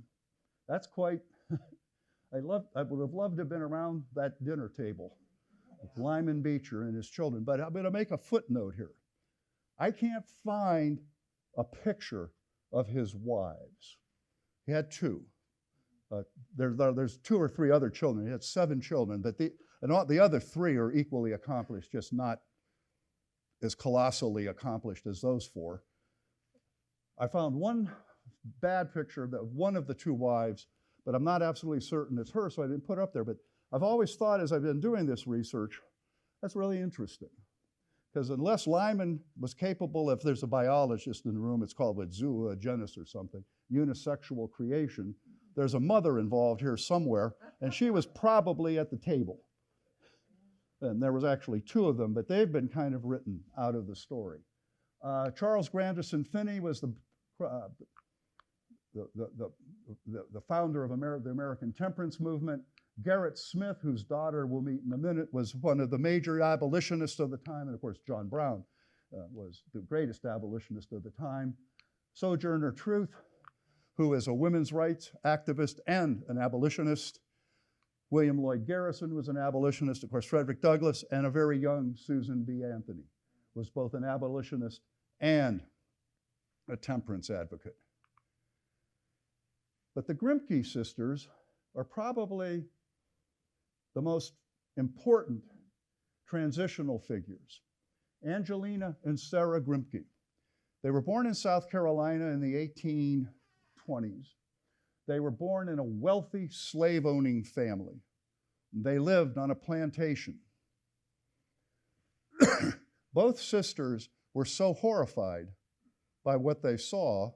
That's quite, I would have loved to have been around that dinner table with Lyman Beecher and his children, but I'm gonna make a footnote here. I can't find a picture of his wives. He had 2. There's 2 or 3 other children. He had 7 children, but the other 3 are equally accomplished, just not as colossally accomplished as those 4. I found one bad picture of one of the 2 wives, but I'm not absolutely certain it's her, so I didn't put it up there. But I've always thought, as I've been doing this research, that's really interesting. Because unless Lyman was capable, if there's a biologist in the room, it's called zoogenesis or something, unisexual creation, there's a mother involved here somewhere, and she was probably at the table. And there was actually two of them, but they've been kind of written out of the story. Charles Grandison Finney was the founder of the American temperance movement. Gerrit Smith, whose daughter we'll meet in a minute, was one of the major abolitionists of the time. And of course, John Brown was the greatest abolitionist of the time. Sojourner Truth, who is a women's rights activist and an abolitionist. William Lloyd Garrison was an abolitionist. Of course, Frederick Douglass and a very young Susan B. Anthony was both an abolitionist and a temperance advocate. But the Grimke sisters are probably the most important transitional figures. Angelina and Sarah Grimke. They were born in South Carolina in the 1820s. They were born in a wealthy slave-owning family. They lived on a plantation. Both sisters were so horrified by what they saw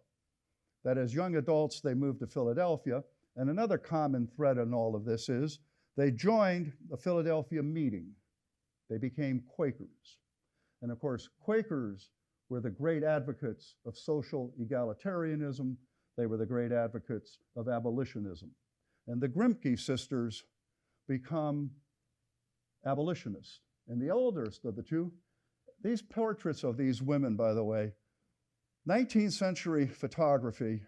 that as young adults they moved to Philadelphia. And another common thread in all of this is they joined a Philadelphia meeting. They became Quakers. And of course, Quakers were the great advocates of social egalitarianism. They were the great advocates of abolitionism. And the Grimke sisters become abolitionists. And the oldest of the two, these portraits of these women, by the way, 19th century photography,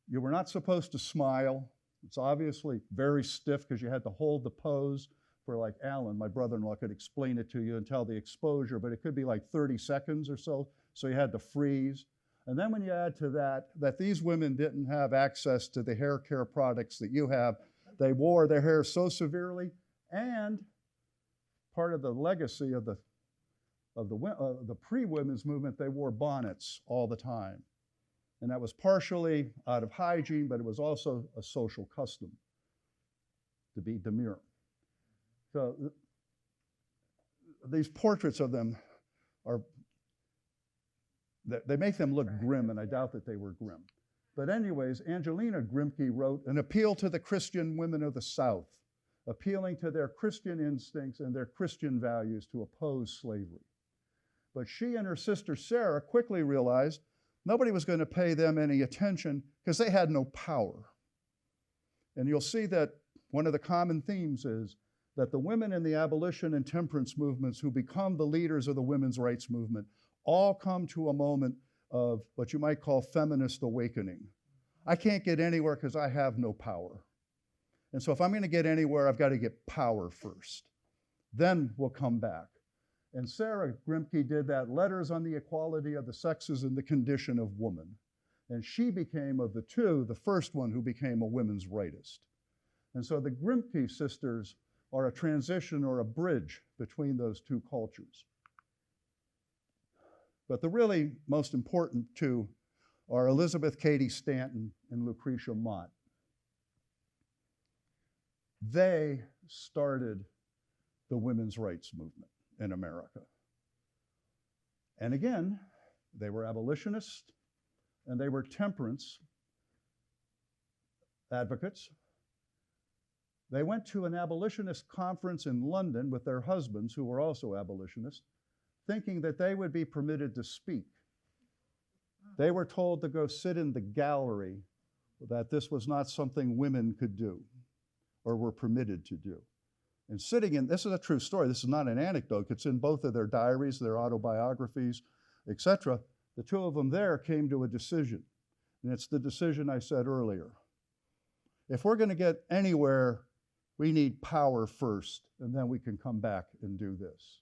you were not supposed to smile. It's obviously very stiff because you had to hold the pose for, like Alan, my brother-in-law, could explain it to you and tell the exposure, but it could be like 30 seconds or so, so you had to freeze. And then when you add to that these women didn't have access to the hair care products that you have, they wore their hair so severely, and part of the legacy of the pre-women's movement, they wore bonnets all the time. And that was partially out of hygiene, but it was also a social custom to be demure. So these portraits of them they make them look grim, and I doubt that they were grim. But anyways, Angelina Grimke wrote an appeal to the Christian women of the South, appealing to their Christian instincts and their Christian values to oppose slavery. But she and her sister Sarah quickly realized nobody was going to pay them any attention because they had no power. And you'll see that one of the common themes is that the women in the abolition and temperance movements who become the leaders of the women's rights movement all come to a moment of what you might call feminist awakening. I can't get anywhere because I have no power. And so if I'm going to get anywhere, I've got to get power first. Then we'll come back. And Sarah Grimke did that, Letters on the Equality of the Sexes and the Condition of Woman. And she became, of the two, the first one who became a women's rightist. And so the Grimke sisters are a transition or a bridge between those two cultures. But the really most important two are Elizabeth Cady Stanton and Lucretia Mott. They started the women's rights movement in America. And again, they were abolitionists and they were temperance advocates. They went to an abolitionist conference in London with their husbands, who were also abolitionists, thinking that they would be permitted to speak. They were told to go sit in the gallery, that this was not something women could do or were permitted to do. And sitting in, this is a true story, this is not an anecdote, it's in both of their diaries, their autobiographies, etc. The two of them there came to a decision, and it's the decision I said earlier. If we're going to get anywhere, we need power first, and then we can come back and do this.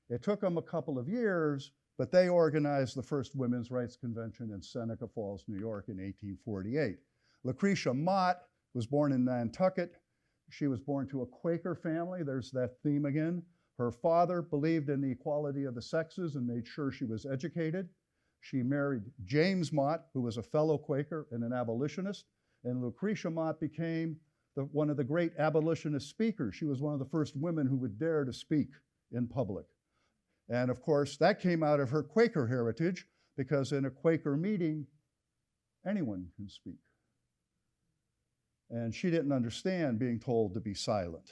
It took them a couple of years, but they organized the first Women's Rights Convention in Seneca Falls, New York in 1848. Lucretia Mott was born in Nantucket. She was born to a Quaker family. There's that theme again. Her father believed in the equality of the sexes and made sure she was educated. She married James Mott, who was a fellow Quaker and an abolitionist, and Lucretia Mott became one of the great abolitionist speakers. She was one of the first women who would dare to speak in public. And of course, that came out of her Quaker heritage, because in a Quaker meeting, anyone can speak. And she didn't understand being told to be silent.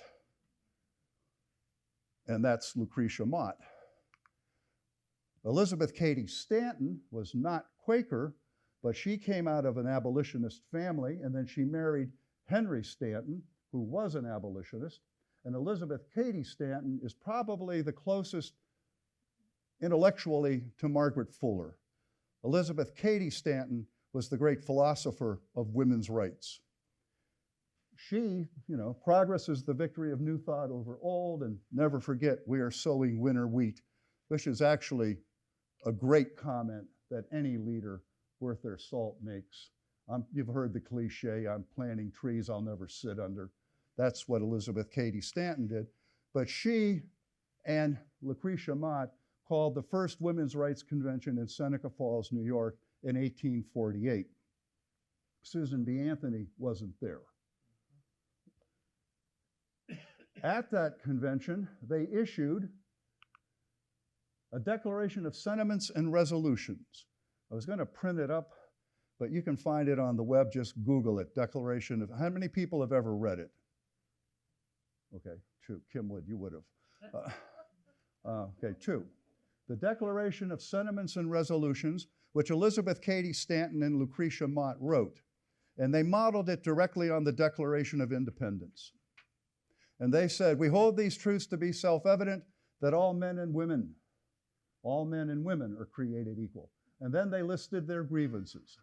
And that's Lucretia Mott. Elizabeth Cady Stanton was not Quaker, but she came out of an abolitionist family, and then she married Henry Stanton, who was an abolitionist. And Elizabeth Cady Stanton is probably the closest intellectually to Margaret Fuller. Elizabeth Cady Stanton was the great philosopher of women's rights. She, progress is the victory of new thought over old, and never forget we are sowing winter wheat, which is actually a great comment that any leader worth their salt makes. You've heard the cliche, I'm planting trees I'll never sit under. That's what Elizabeth Cady Stanton did. But she and Lucretia Mott called the first Women's Rights Convention in Seneca Falls, New York in 1848. Susan B. Anthony wasn't there. At that convention, they issued a Declaration of Sentiments and Resolutions. I was going to print it up, but you can find it on the web. Just Google it. Declaration of, how many people have ever read it? Okay, 2. Kim Wood, you would have. Okay, 2. The Declaration of Sentiments and Resolutions, which Elizabeth Cady Stanton and Lucretia Mott wrote. And they modeled it directly on the Declaration of Independence. And they said, we hold these truths to be self-evident, that all men and women are created equal. And then they listed their grievances.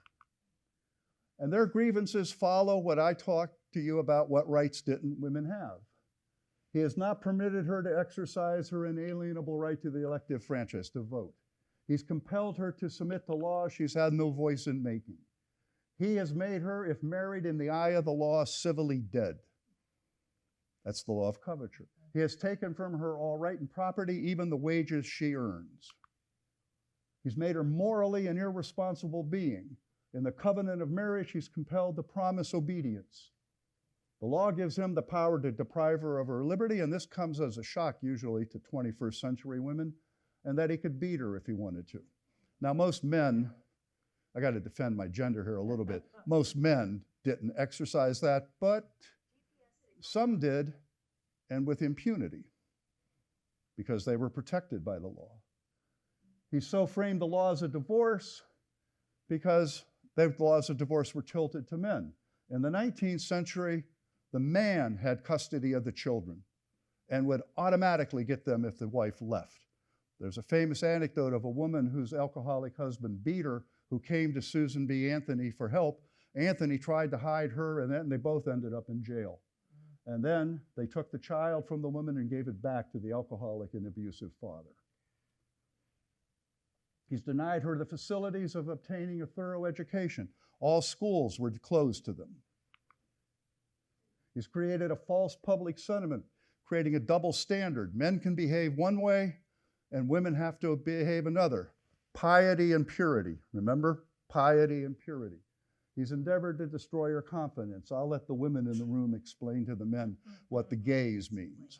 And their grievances follow what I talked to you about, what rights didn't women have. He has not permitted her to exercise her inalienable right to the elective franchise, to vote. He's compelled her to submit to laws she's had no voice in making. He has made her, if married in the eye of the law, civilly dead. That's the law of coverture. He has taken from her all right and property, even the wages she earns. He's made her morally an irresponsible being. In the covenant of marriage, he's compelled to promise obedience. The law gives him the power to deprive her of her liberty, and this comes as a shock usually to 21st century women, and that he could beat her if he wanted to. Now, most men, I got to defend my gender here a little bit, most men didn't exercise that, but some did, and with impunity, because they were protected by the law. He so framed the laws of divorce because the laws of divorce were tilted to men. In the 19th century, the man had custody of the children and would automatically get them if the wife left. There's a famous anecdote of a woman whose alcoholic husband beat her, who came to Susan B. Anthony for help. Anthony tried to hide her, and then they both ended up in jail. And then they took the child from the woman and gave it back to the alcoholic and abusive father. He's denied her the facilities of obtaining a thorough education. All schools were closed to them. He's created a false public sentiment, creating a double standard. Men can behave one way, and women have to behave another. Piety and purity. Remember? Piety and purity. He's endeavored to destroy her confidence. I'll let the women in the room explain to the men what the gaze means.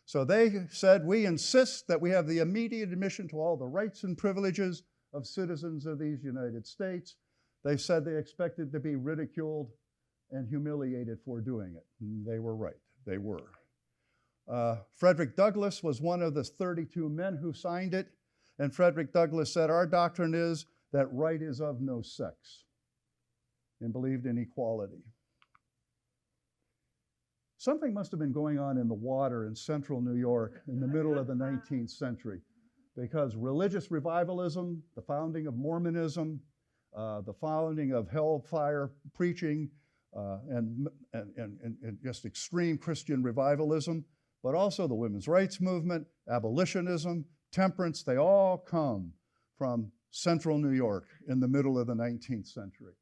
So they said, we insist that we have the immediate admission to all the rights and privileges of citizens of these United States. They said they expected to be ridiculed and humiliated for doing it. And they were right. They were. Frederick Douglass was one of the 32 men who signed it. And Frederick Douglass said, our doctrine is that right is of no sex, and believed in equality. Something must have been going on in the water in central New York in the middle of the 19th century, because religious revivalism, the founding of Mormonism, the founding of hellfire preaching, and just extreme Christian revivalism, but also the women's rights movement, abolitionism, temperance, they all come from central New York in the middle of the 19th century.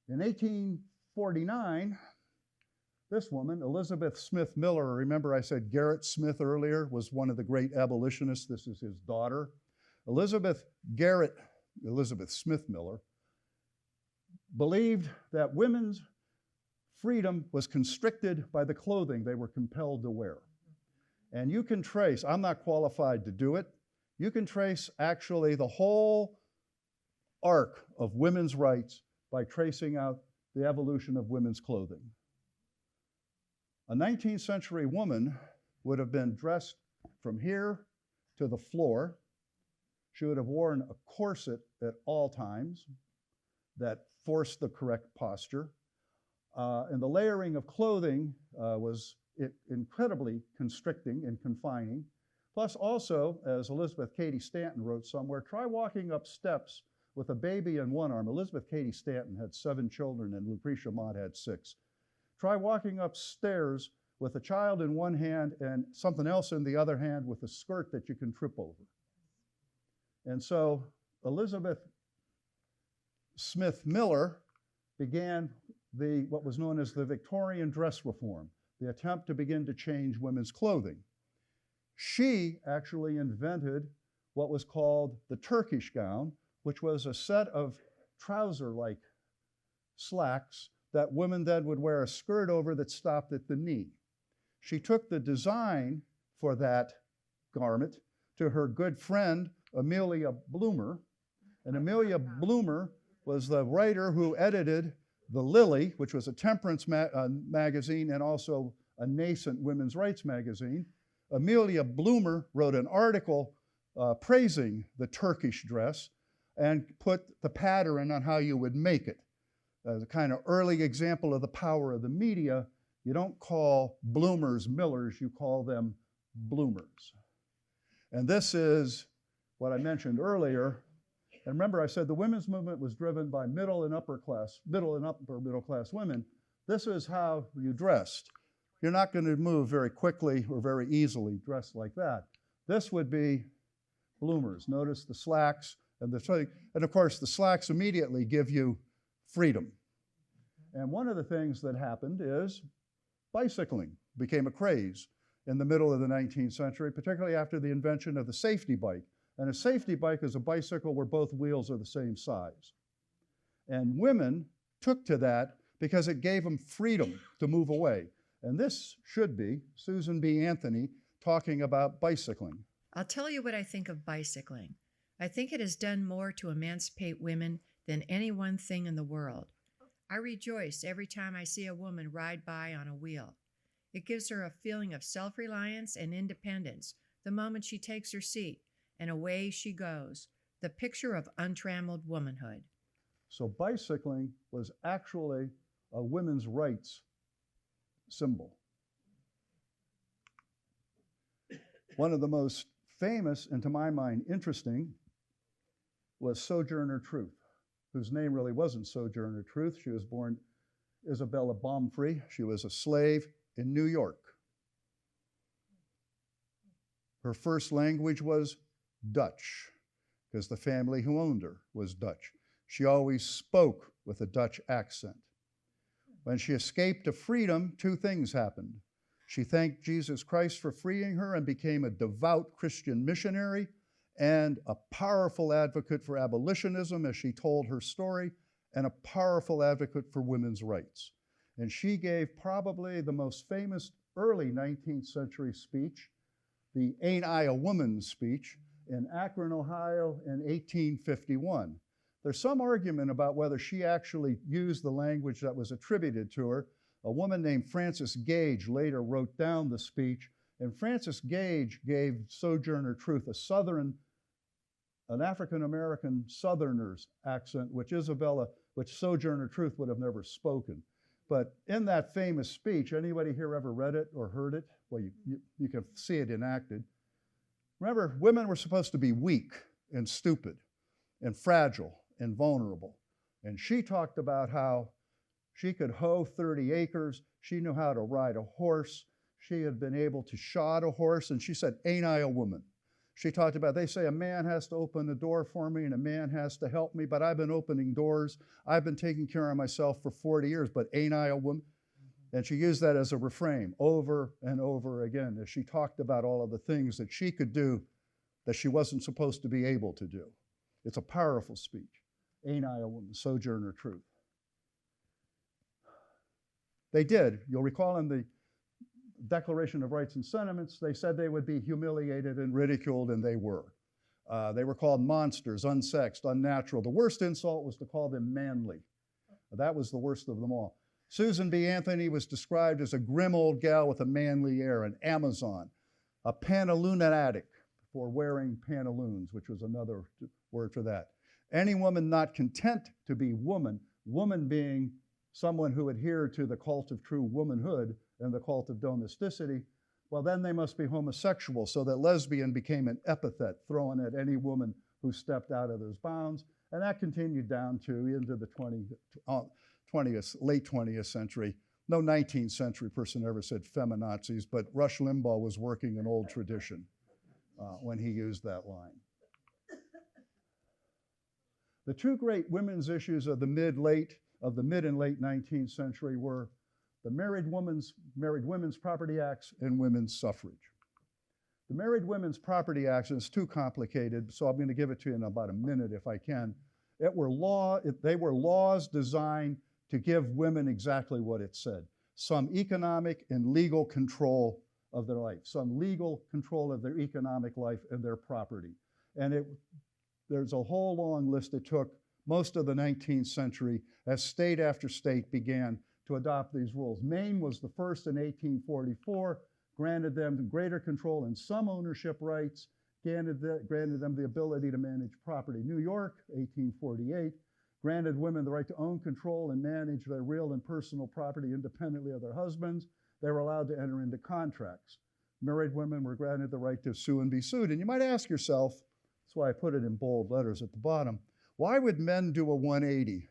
In 1849, this woman, Elizabeth Smith Miller, remember I said Gerrit Smith earlier was one of the great abolitionists. This is his daughter. Elizabeth Smith Miller believed that women's freedom was constricted by the clothing they were compelled to wear. And you can trace, I'm not qualified to do it, you can trace actually the whole arc of women's rights by tracing out the evolution of women's clothing. A 19th century woman would have been dressed from here to the floor. She would have worn a corset at all times that forced the correct posture. And the layering of clothing was incredibly constricting and confining. Plus also, as Elizabeth Cady Stanton wrote somewhere, try walking up steps with a baby in one arm. Elizabeth Cady Stanton had 7 children and Lucretia Mott had 6. Try walking upstairs with a child in one hand and something else in the other hand with a skirt that you can trip over. And so Elizabeth Smith Miller began what was known as the Victorian dress reform, the attempt to begin to change women's clothing. She actually invented what was called the Turkish gown, which was a set of trouser-like slacks that women then would wear a skirt over that stopped at the knee. She took the design for that garment to her good friend, Amelia Bloomer. And Amelia Bloomer was the writer who edited The Lily, which was a temperance magazine and also a nascent women's rights magazine. Amelia Bloomer wrote an article praising the Turkish dress and put the pattern on how you would make it. As a kind of early example of the power of the media, you don't call bloomers millers, you call them bloomers. And this is what I mentioned earlier. And remember, I said the women's movement was driven by middle and upper middle class women. This is how you dressed. You're not going to move very quickly or very easily dressed like that. This would be bloomers. Notice the slacks and of course the slacks immediately give you freedom. And one of the things that happened is bicycling became a craze in the middle of the 19th century, particularly after the invention of the safety bike. And a safety bike is a bicycle where both wheels are the same size. And women took to that because it gave them freedom to move away. And this should be Susan B. Anthony talking about bicycling. I'll tell you what I think of bicycling. I think it has done more to emancipate women than any one thing in the world. I rejoice every time I see a woman ride by on a wheel. It gives her a feeling of self-reliance and independence the moment she takes her seat, and away she goes, the picture of untrammeled womanhood. So bicycling was actually a women's rights symbol. One of the most famous, and to my mind interesting, was Sojourner Truth, whose name really wasn't Sojourner Truth. She was born Isabella Baumfree. She was a slave in New York. Her first language was Dutch, because the family who owned her was Dutch. She always spoke with a Dutch accent. When she escaped to freedom, 2 things happened. She thanked Jesus Christ for freeing her and became a devout Christian missionary and a powerful advocate for abolitionism, as she told her story, and a powerful advocate for women's rights. And she gave probably the most famous early 19th century speech, the Ain't I a Woman speech, in Akron, Ohio in 1851. There's some argument about whether she actually used the language that was attributed to her. A woman named Frances Gage later wrote down the speech, and Frances Gage gave Sojourner Truth an African-American Southerner's accent, which Sojourner Truth would have never spoken. But in that famous speech, anybody here ever read it or heard it? Well, you can see it enacted. Remember, women were supposed to be weak and stupid and fragile and vulnerable. And she talked about how she could hoe 30 acres. She knew how to ride a horse. She had been able to shod a horse. And she said, ain't I a woman? She talked about, they say a man has to open the door for me and a man has to help me, but I've been opening doors. I've been taking care of myself for 40 years, but ain't I a woman? And she used that as a refrain over and over again as she talked about all of the things that she could do that she wasn't supposed to be able to do. It's a powerful speech. Ain't I a woman? Sojourner Truth. They did. You'll recall in Declaration of Rights and Sentiments, they said they would be humiliated and ridiculed, and they were. They were called monsters, unsexed, unnatural. The worst insult was to call them manly. That was the worst of them all. Susan B. Anthony was described as a grim old gal with a manly air, an Amazon, a pantaloon-addict for wearing pantaloons, which was another word for that. Any woman not content to be woman, woman being someone who adhered to the cult of true womanhood and the cult of domesticity, well, then they must be homosexual, so that lesbian became an epithet thrown at any woman who stepped out of those bounds. And that continued down to into the late 20th century. No 19th century person ever said feminazis, but Rush Limbaugh was working an old tradition when he used that line. The two great women's issues of the mid and late 19th century were the Married Women's Property Acts and women's suffrage. The Married Women's Property Acts is too complicated, so I'm going to give it to you in about a minute if I can. They were laws designed to give women exactly what it said: some economic and legal control of their life, some legal control of their economic life and their property. And there's a whole long list. It took most of the 19th century as state after state began to adopt these rules. Maine was the first in 1844, granted them greater control and some ownership rights, granted them the ability to manage property. New York, 1848, granted women the right to own, control, and manage their real and personal property independently of their husbands. They were allowed to enter into contracts. Married women were granted the right to sue and be sued. And you might ask yourself, that's why I put it in bold letters at the bottom, why would men do a 180?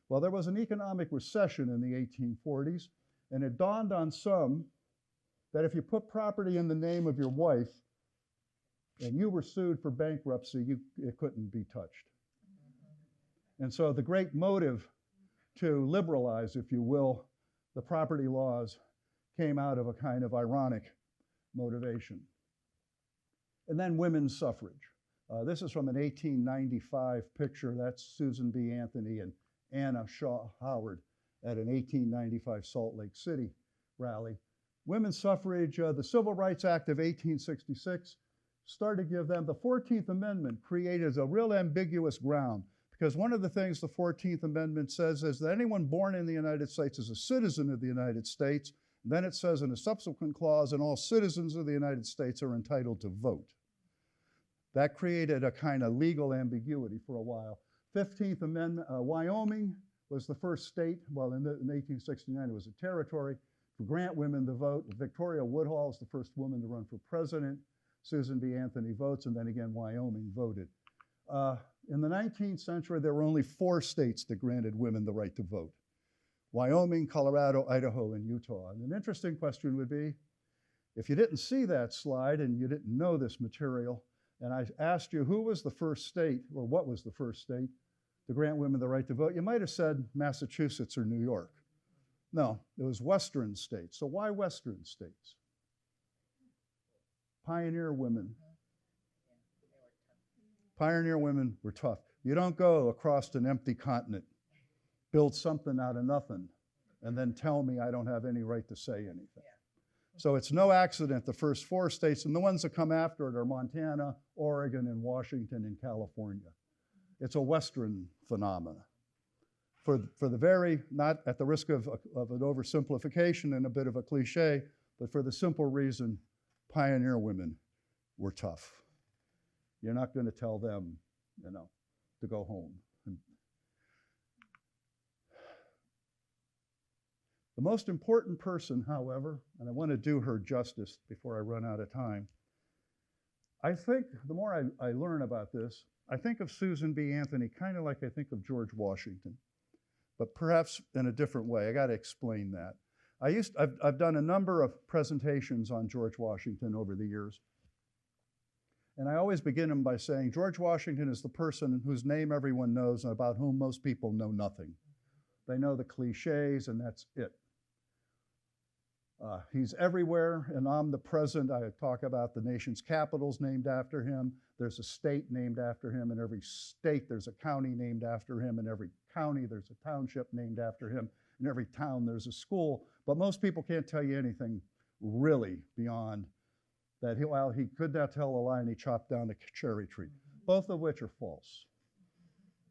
Well, there was an economic recession in the 1840s, and it dawned on some that if you put property in the name of your wife and you were sued for bankruptcy, it couldn't be touched. And so the great motive to liberalize, if you will, the property laws came out of a kind of ironic motivation. And then women's suffrage. This is from an 1895 picture. That's Susan B. Anthony and Anna Shaw Howard at an 1895 Salt Lake City rally. Women's suffrage, the Civil Rights Act of 1866 started to give them, the 14th Amendment created a real ambiguous ground, because one of the things the 14th Amendment says is that anyone born in the United States is a citizen of the United States. Then it says in a subsequent clause, and all citizens of the United States are entitled to vote. That created a kind of legal ambiguity for a while. 15th Amendment, Wyoming was the first state, well, in 1869 it was a territory, to grant women the vote. Victoria Woodhull is the first woman to run for president. Susan B. Anthony votes, and then again Wyoming voted. In the 19th century, there were only 4 states that granted women the right to vote: Wyoming, Colorado, Idaho, and Utah. And an interesting question would be, if you didn't see that slide and you didn't know this material, and I asked you who was the first state, or what was the first state to grant women the right to vote, you might have said Massachusetts or New York. No, it was Western states. So why Western states? Pioneer women. Pioneer women were tough. You don't go across an empty continent, build something out of nothing, and then tell me I don't have any right to say anything. So it's no accident the first 4 states, and the ones that come after it are Montana, Oregon, and Washington, and California. It's a Western phenomena. For the very, not at the risk of an oversimplification and a bit of a cliche, but for the simple reason pioneer women were tough. You're not going to tell them, to go home. The most important person, however, and I want to do her justice before I run out of time, I think the more I learn about this, I think of Susan B. Anthony kind of like I think of George Washington, but perhaps in a different way. I got to explain that. I've done a number of presentations on George Washington over the years, and I always begin them by saying George Washington is the person whose name everyone knows and about whom most people know nothing. They know the cliches, and that's it. He's everywhere and omnipresent. I talk about the nation's capitals named after him. There's a state named after him. In every state, there's a county named after him. In every county, there's a township named after him. In every town, there's a school. But most people can't tell you anything really beyond that. He could not tell a lie and he chopped down a cherry tree, both of which are false.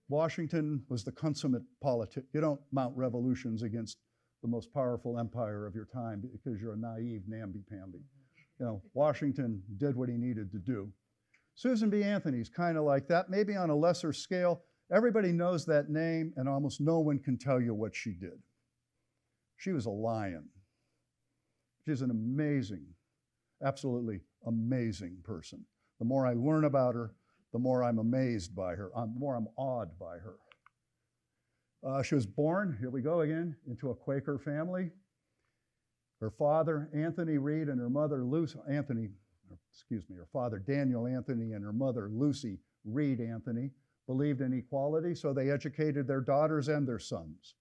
Washington was the consummate politic. You don't mount revolutions against the most powerful empire of your time because you're a naive namby-pamby. You know, Washington did what he needed to do. Susan B. Anthony's kind of like that, maybe on a lesser scale. Everybody knows that name, and almost no one can tell you what she did. She was a lion. She's an amazing, absolutely amazing person. The more I learn about her, the more I'm amazed by her, the more I'm awed by her. She was born, here we go again, into a Quaker family. Her father, Anthony Reed, and her mother, her father, Daniel Anthony, and her mother, Lucy Reed Anthony, believed in equality, so they educated their daughters and their sons.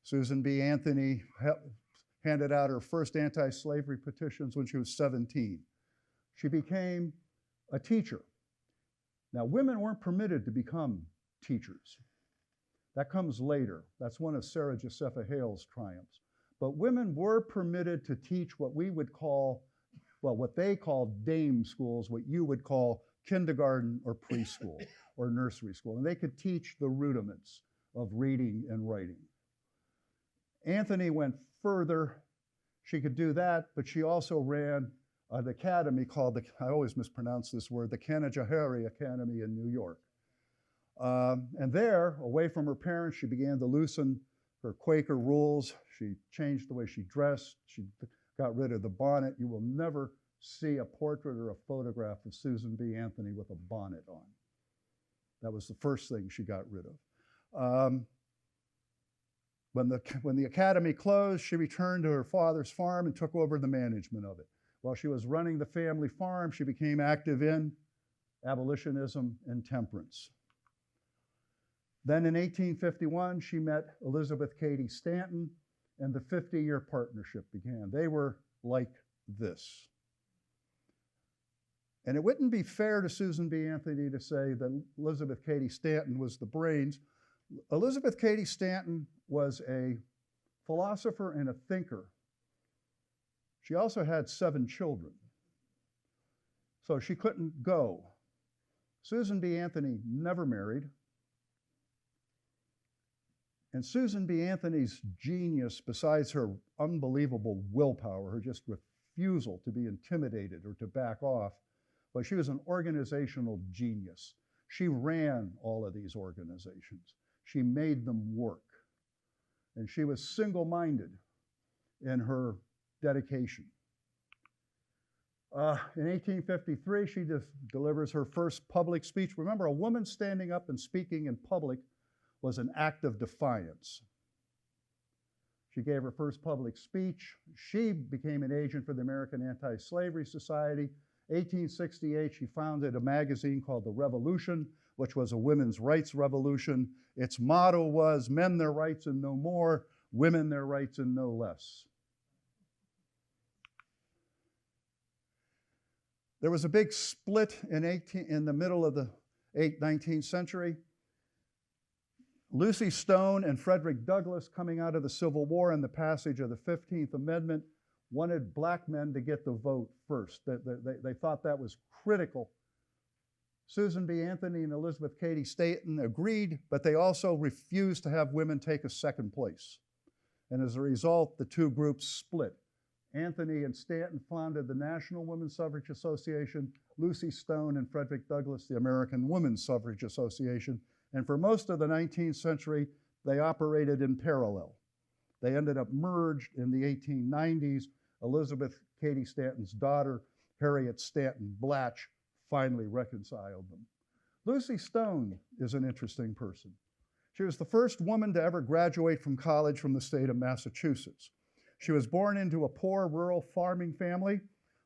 Susan B. Anthony handed out her first anti-slavery petitions when she was 17. She became a teacher. Now, women weren't permitted to become teachers. That comes later. That's one of Sarah Josepha Hale's triumphs. But women were permitted to teach what we would call, well, what they called dame schools, what you would call kindergarten or preschool or nursery school. And they could teach the rudiments of reading and writing. Anthony went further. She could do that, but she also ran an academy called, I always mispronounce this word, the Kanajahari Academy in New York. And there, away from her parents, she began to loosen her Quaker rules. She changed the way she dressed. She got rid of the bonnet. You will never see a portrait or a photograph of Susan B. Anthony with a bonnet on. That was the first thing she got rid of. When the academy closed, she returned to her father's farm and took over the management of it. While she was running the family farm, she became active in abolitionism and temperance. Then in 1851, she met Elizabeth Cady Stanton, and the 50-year partnership began. They were like this. And it wouldn't be fair to Susan B. Anthony to say that Elizabeth Cady Stanton was the brains. Elizabeth Cady Stanton was a philosopher and a thinker. She also had 7 children, so she couldn't go. Susan B. Anthony never married. And Susan B. Anthony's genius, besides her unbelievable willpower, her just refusal to be intimidated or to back off, was she was an organizational genius. She ran all of these organizations. She made them work. And she was single-minded in her dedication. In 1853, she delivers her first public speech. Remember, a woman standing up and speaking in public was an act of defiance. She gave her first public speech. She became an agent for the American Anti-Slavery Society. 1868, she founded a magazine called The Revolution, which was a women's rights revolution. Its motto was, men their rights and no more, women their rights and no less. There was a big split in the middle of the 19th century. Lucy Stone and Frederick Douglass, coming out of the Civil War and the passage of the 15th Amendment, wanted black men to get the vote first. They thought that was critical. Susan B. Anthony and Elizabeth Cady Stanton agreed, but they also refused to have women take a second place. And as a result, the two groups split. Anthony and Stanton founded the National Women's Suffrage Association, Lucy Stone and Frederick Douglass, the American Women's Suffrage Association. And for most of the 19th century, they operated in parallel. They ended up merged in the 1890s. Elizabeth Cady Stanton's daughter, Harriet Stanton Blatch, finally reconciled them. Lucy Stone is an interesting person. She was the first woman to ever graduate from college from the state of Massachusetts. She was born into a poor rural farming family.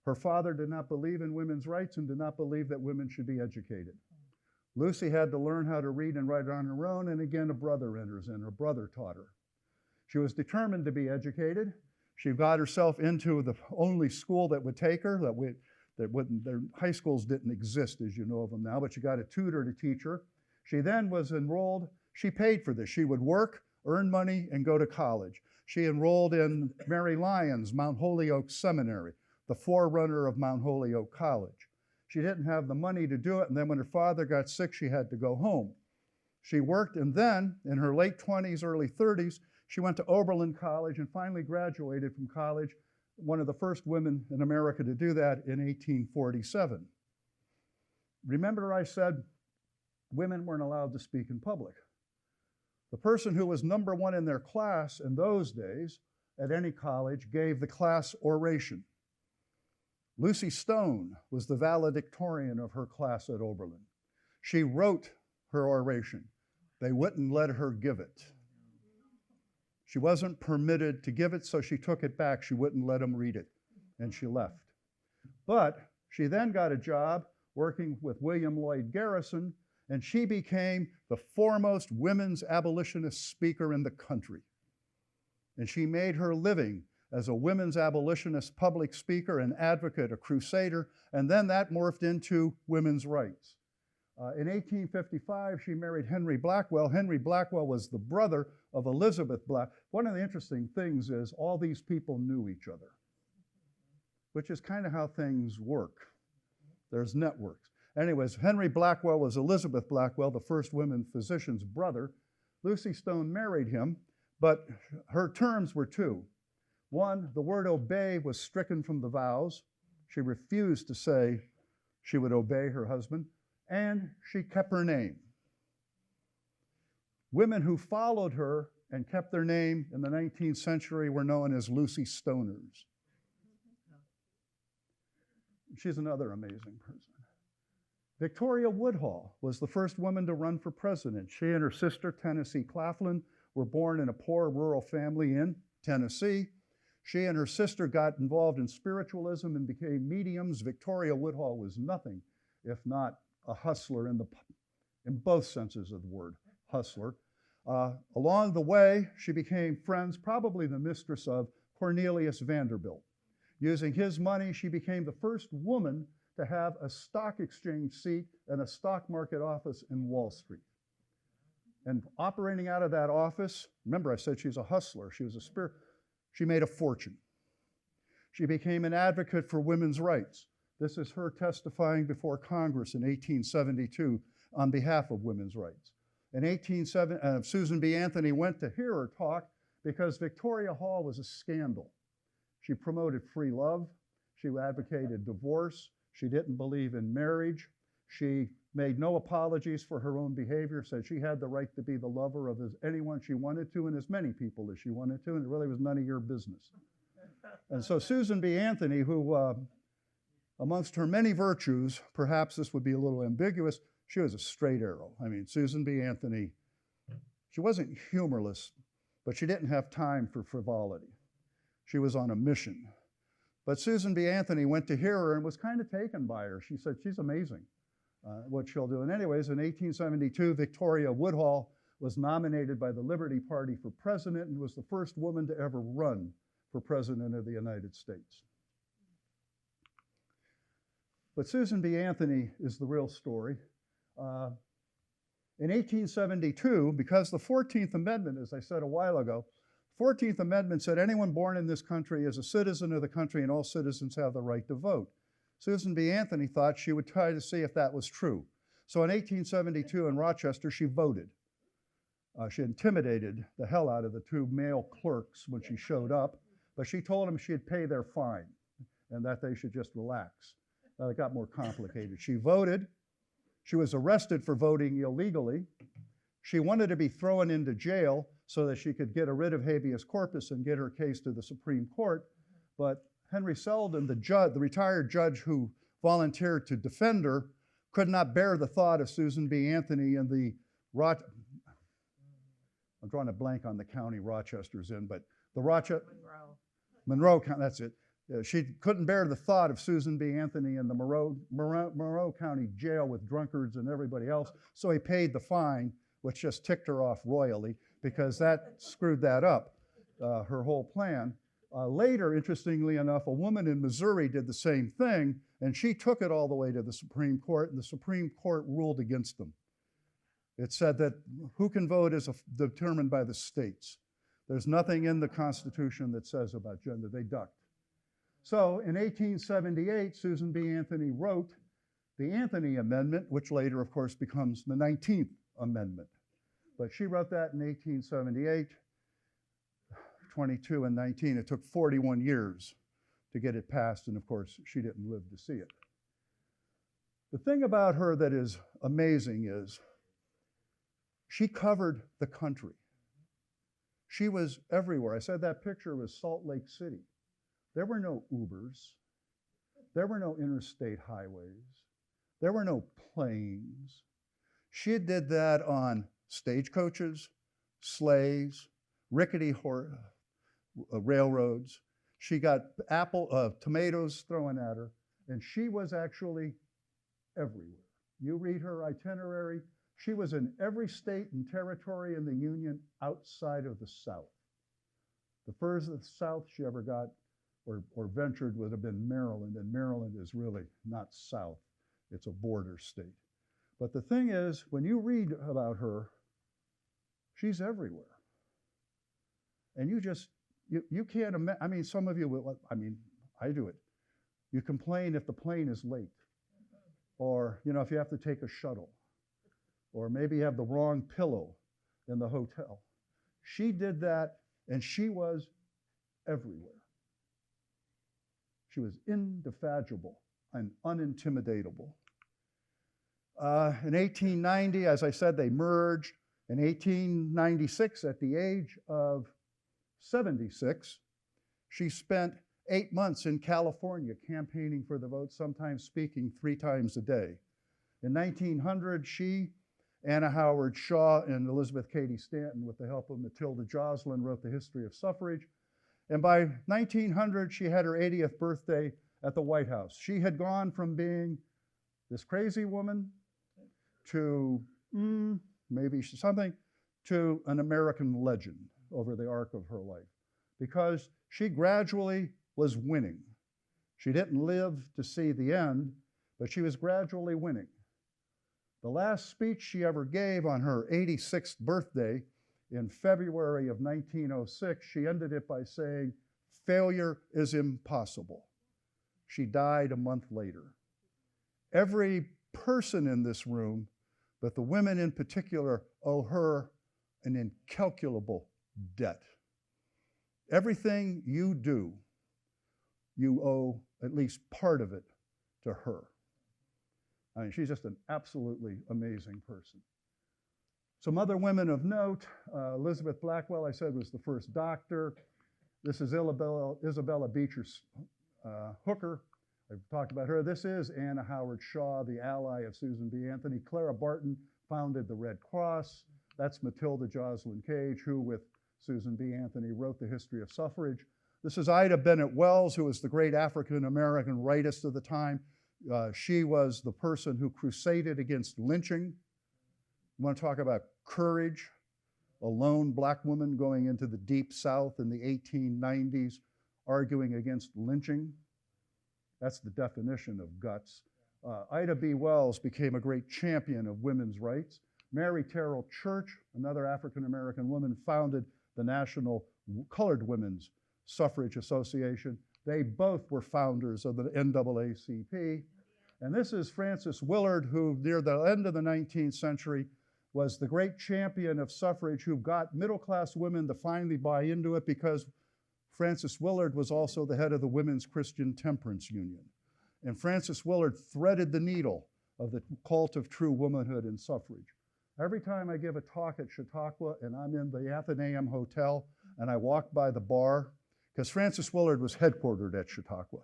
Her father did not believe in women's rights and did not believe that women should be educated. Lucy had to learn how to read and write on her own, and again a brother enters in. Her brother taught her. She was determined to be educated. She got herself into the only school that would take her. Their high schools didn't exist as you know of them now, but she got a tutor to teach her. She then was enrolled. She paid for this. She would work, earn money, and go to college. She enrolled in Mary Lyons Mount Holyoke Seminary, the forerunner of Mount Holyoke College. She didn't have the money to do it, and then when her father got sick, she had to go home. She worked, and then in her late 20s, early 30s, she went to Oberlin College and finally graduated from college, one of the first women in America to do that in 1847. Remember I said women weren't allowed to speak in public. The person who was number one in their class in those days at any college gave the class oration. Lucy Stone was the valedictorian of her class at Oberlin. She wrote her oration. They wouldn't let her give it. She wasn't permitted to give it, so she took it back. She wouldn't let them read it, and she left. But she then got a job working with William Lloyd Garrison, and she became the foremost women's abolitionist speaker in the country. And she made her living as a women's abolitionist public speaker, an advocate, a crusader, and then that morphed into women's rights. In 1855, she married Henry Blackwell. Henry Blackwell was the brother of Elizabeth Bly. One of the interesting things is all these people knew each other, which is kind of how things work. There's networks. Anyways, Henry Blackwell was Elizabeth Blackwell, the first woman physician's brother. Lucy Stone married him, but her terms were two. One, the word obey was stricken from the vows. She refused to say she would obey her husband, and she kept her name. Women who followed her and kept their name in the 19th century were known as Lucy Stoners. She's another amazing person. Victoria Woodhull was the first woman to run for president. She and her sister, Tennessee Claflin, were born in a poor rural family in Tennessee. She and her sister got involved in spiritualism and became mediums. Victoria Woodhull was nothing if not a hustler in both senses of the word, hustler. Along the way, she became friends, probably the mistress of Cornelius Vanderbilt. Using his money, she became the first woman to have a stock exchange seat and a stock market office in Wall Street. And operating out of that office, remember I said she's a hustler, she was a spirit, she made a fortune. She became an advocate for women's rights. This is her testifying before Congress in 1872 on behalf of women's rights. In 1870, Susan B. Anthony went to hear her talk because Victoria Hall was a scandal. She promoted free love. She advocated divorce. She didn't believe in marriage. She made no apologies for her own behavior, said she had the right to be the lover of anyone she wanted to and as many people as she wanted to, and it really was none of your business. And so Susan B. Anthony, who amongst her many virtues, perhaps this would be a little ambiguous, she was a straight arrow. I mean, Susan B. Anthony, she wasn't humorless, but she didn't have time for frivolity. She was on a mission. But Susan B. Anthony went to hear her and was kind of taken by her. She said, she's amazing, what she'll do. And anyways, in 1872, Victoria Woodhull was nominated by the Liberty Party for president and was the first woman to ever run for president of the United States. But Susan B. Anthony is the real story. In 1872, because the 14th Amendment, as I said a while ago, 14th Amendment said anyone born in this country is a citizen of the country and all citizens have the right to vote. Susan B. Anthony thought she would try to see if that was true. So in 1872 in Rochester, she voted. She intimidated the hell out of the two male clerks when she showed up, but she told them she'd pay their fine and that they should just relax. It got more complicated. She voted. She was arrested for voting illegally. She wanted to be thrown into jail so that she could get a writ of habeas corpus and get her case to the Supreme Court. But Henry Selden, the retired judge who volunteered to defend her, could not bear the thought of Susan B. Anthony and the I'm drawing a blank on the county Rochester's in, but the Monroe County, that's it. She couldn't bear the thought of Susan B. Anthony in the Monroe County jail with drunkards and everybody else, so he paid the fine, which just ticked her off royally because that screwed that up, her whole plan. Later, interestingly enough, a woman in Missouri did the same thing, and she took it all the way to the Supreme Court, and the Supreme Court ruled against them. It said that who can vote is determined by the states, There's nothing in the Constitution that says about gender. They ducked. So in 1878, Susan B. Anthony wrote the Anthony Amendment, which later, of course, becomes the 19th Amendment. But she wrote that in 1878, 22 and 19. It took 41 years to get it passed, and of course, she didn't live to see it. The thing about her that is amazing is she covered the country. She was everywhere. I said that picture was Salt Lake City. There were no Ubers. There were no interstate highways. There were no planes. She did that on stagecoaches, sleighs, rickety railroads. She got tomatoes thrown at her, and she was actually everywhere. You read her itinerary, she was in every state and territory in the Union outside of the South. The furthest south she ever got or ventured would have been Maryland, and Maryland is really not south. It's a border state. But the thing is, when you read about her, she's everywhere. And you can't imagine, I mean, some of you will, I mean, I do it. You complain if the plane is late, or, you know, if you have to take a shuttle, or maybe you have the wrong pillow in the hotel. She did that, and she was everywhere. She was indefatigable and unintimidatable. In 1890, as I said, they merged. In 1896, at the age of 76, she spent 8 months in California campaigning for the vote, sometimes speaking 3 times a day. In 1900, she, Anna Howard Shaw, and Elizabeth Cady Stanton, with the help of Matilda Goslyn, wrote the history of suffrage. And by 1900, she had her 80th birthday at the White House. She had gone from being this crazy woman to maybe something, to an American legend over the arc of her life, because she gradually was winning. She didn't live to see the end, but she was gradually winning. The last speech she ever gave on her 86th birthday in February of 1906, she ended it by saying, "Failure is impossible." She died a month later. Every person in this room, but the women in particular, owe her an incalculable debt. Everything you do, you owe at least part of it to her. I mean, she's just an absolutely amazing person. Some other women of note, Elizabeth Blackwell, I said, was the first doctor. This is Isabella Beecher Hooker. I've talked about her. This is Anna Howard Shaw, the ally of Susan B. Anthony. Clara Barton founded the Red Cross. That's Matilda Goslyn Gage, who, with Susan B. Anthony, wrote the history of suffrage. This is Ida Bennett Wells, who was the great African-American rightist of the time. She was the person who crusaded against lynching. You want to talk about courage? A lone black woman going into the Deep South in the 1890s, arguing against lynching. That's the definition of guts. Ida B. Wells became a great champion of women's rights. Mary Terrell Church, another African-American woman, founded the National Colored Women's Suffrage Association. They both were founders of the NAACP. And this is Frances Willard, who near the end of the 19th century was the great champion of suffrage, who got middle-class women to finally buy into it, because Frances Willard was also the head of the Women's Christian Temperance Union. And Frances Willard threaded the needle of the cult of true womanhood in suffrage. Every time I give a talk at Chautauqua and I'm in the Athenaeum Hotel and I walk by the bar, because Frances Willard was headquartered at Chautauqua.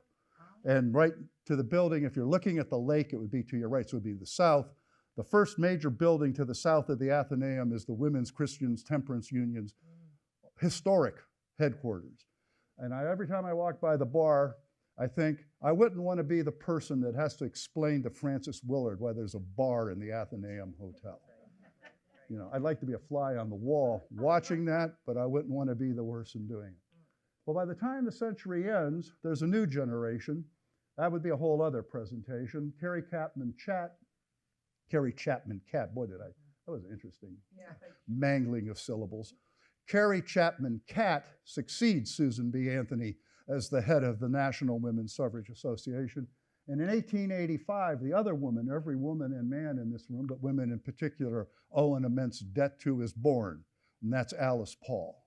And right to the building, if you're looking at the lake, it would be to your right, so it would be the south. The first major building to the south of the Athenaeum is the Women's Christian Temperance Union's historic headquarters. And every time I walk by the bar, I think, I wouldn't want to be the person that has to explain to Frances Willard why there's a bar in the Athenaeum Hotel. You know, I'd like to be a fly on the wall watching that, but I wouldn't want to be the worst in doing it. Well, by the time the century ends, there's a new generation. That would be a whole other presentation. Carrie Chapman Catt, boy, that was interesting. Yeah. Mangling of syllables. Carrie Chapman Catt succeeds Susan B. Anthony as the head of the National Women's Suffrage Association. And in 1885, the other woman, every woman and man in this room, but women in particular, owe an immense debt to, is born, and that's Alice Paul.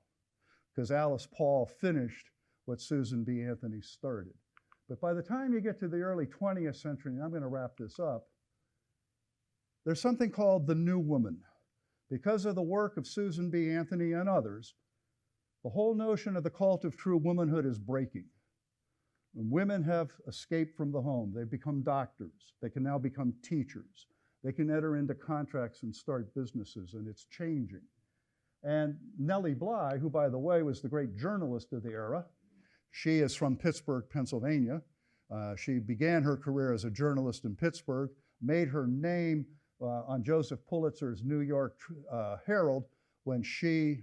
Because Alice Paul finished what Susan B. Anthony started. But by the time you get to the early 20th century, and I'm going to wrap this up, there's something called the New Woman. Because of the work of Susan B. Anthony and others, the whole notion of the cult of true womanhood is breaking. And women have escaped from the home. They've become doctors. They can now become teachers. They can enter into contracts and start businesses, and it's changing. And Nellie Bly, who, by the way, was the great journalist of the era, she is from Pittsburgh, Pennsylvania. She began her career as a journalist in Pittsburgh, made her name on Joseph Pulitzer's New York Herald when she,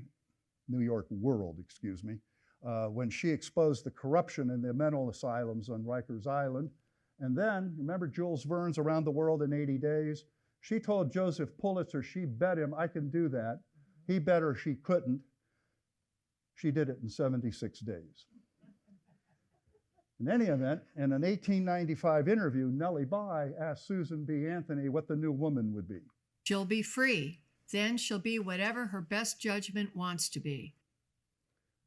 New York World, excuse me, when she exposed the corruption in the mental asylums on Rikers Island. And then, remember Jules Verne's Around the World in 80 Days? She told Joseph Pulitzer she bet him, I can do that. He bet her she couldn't. She did it in 76 days. In any event, in an 1895 interview, Nellie Bly asked Susan B. Anthony what the new woman would be. She'll be free. Then she'll be whatever her best judgment wants to be.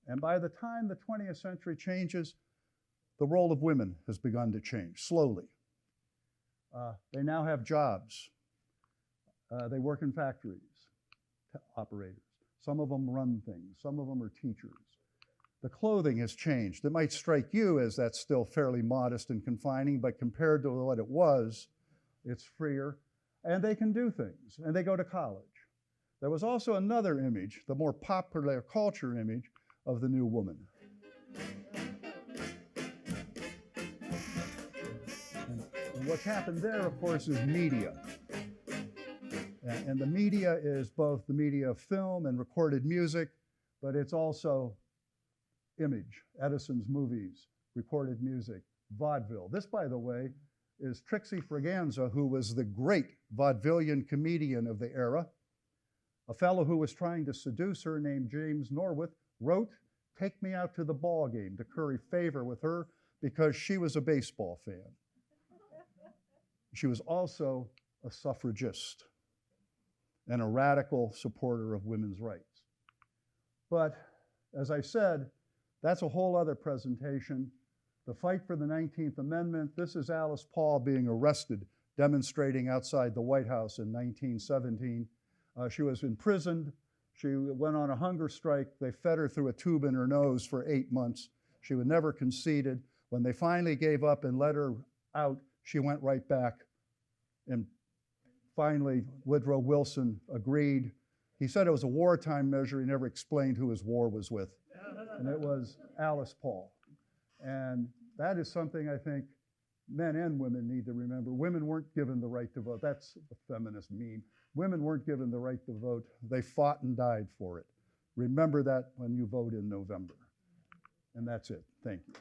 And by the time the 20th century changes, the role of women has begun to change, slowly. They now have jobs. They work in factories, operators. Some of them run things. Some of them are teachers. The clothing has changed. It might strike you as that's still fairly modest and confining, but compared to what it was, it's freer. And they can do things, and they go to college. There was also another image, the more popular culture image of the new woman. And what's happened there, of course, is media. And the media is both the media of film and recorded music, but it's also image, Edison's movies, recorded music, vaudeville. This, by the way, is Trixie Fraganza, who was the great vaudevillian comedian of the era. A fellow who was trying to seduce her named James Norwith wrote, "Take me out to the ball game," to curry favor with her because she was a baseball fan. She was also a suffragist and a radical supporter of women's rights. But as I said, that's a whole other presentation. The fight for the 19th Amendment, this is Alice Paul being arrested, demonstrating outside the White House in 1917. She was imprisoned. She went on a hunger strike. They fed her through a tube in her nose for 8 months. She was never conceded. When they finally gave up and let her out, she went right back. And finally, Woodrow Wilson agreed. He said it was a wartime measure. He never explained who his war was with. And it was Alice Paul. And that is something I think men and women need to remember. Women weren't given the right to vote. That's a feminist meme. Women weren't given the right to vote. They fought and died for it. Remember that when you vote in November. And that's it. Thank you.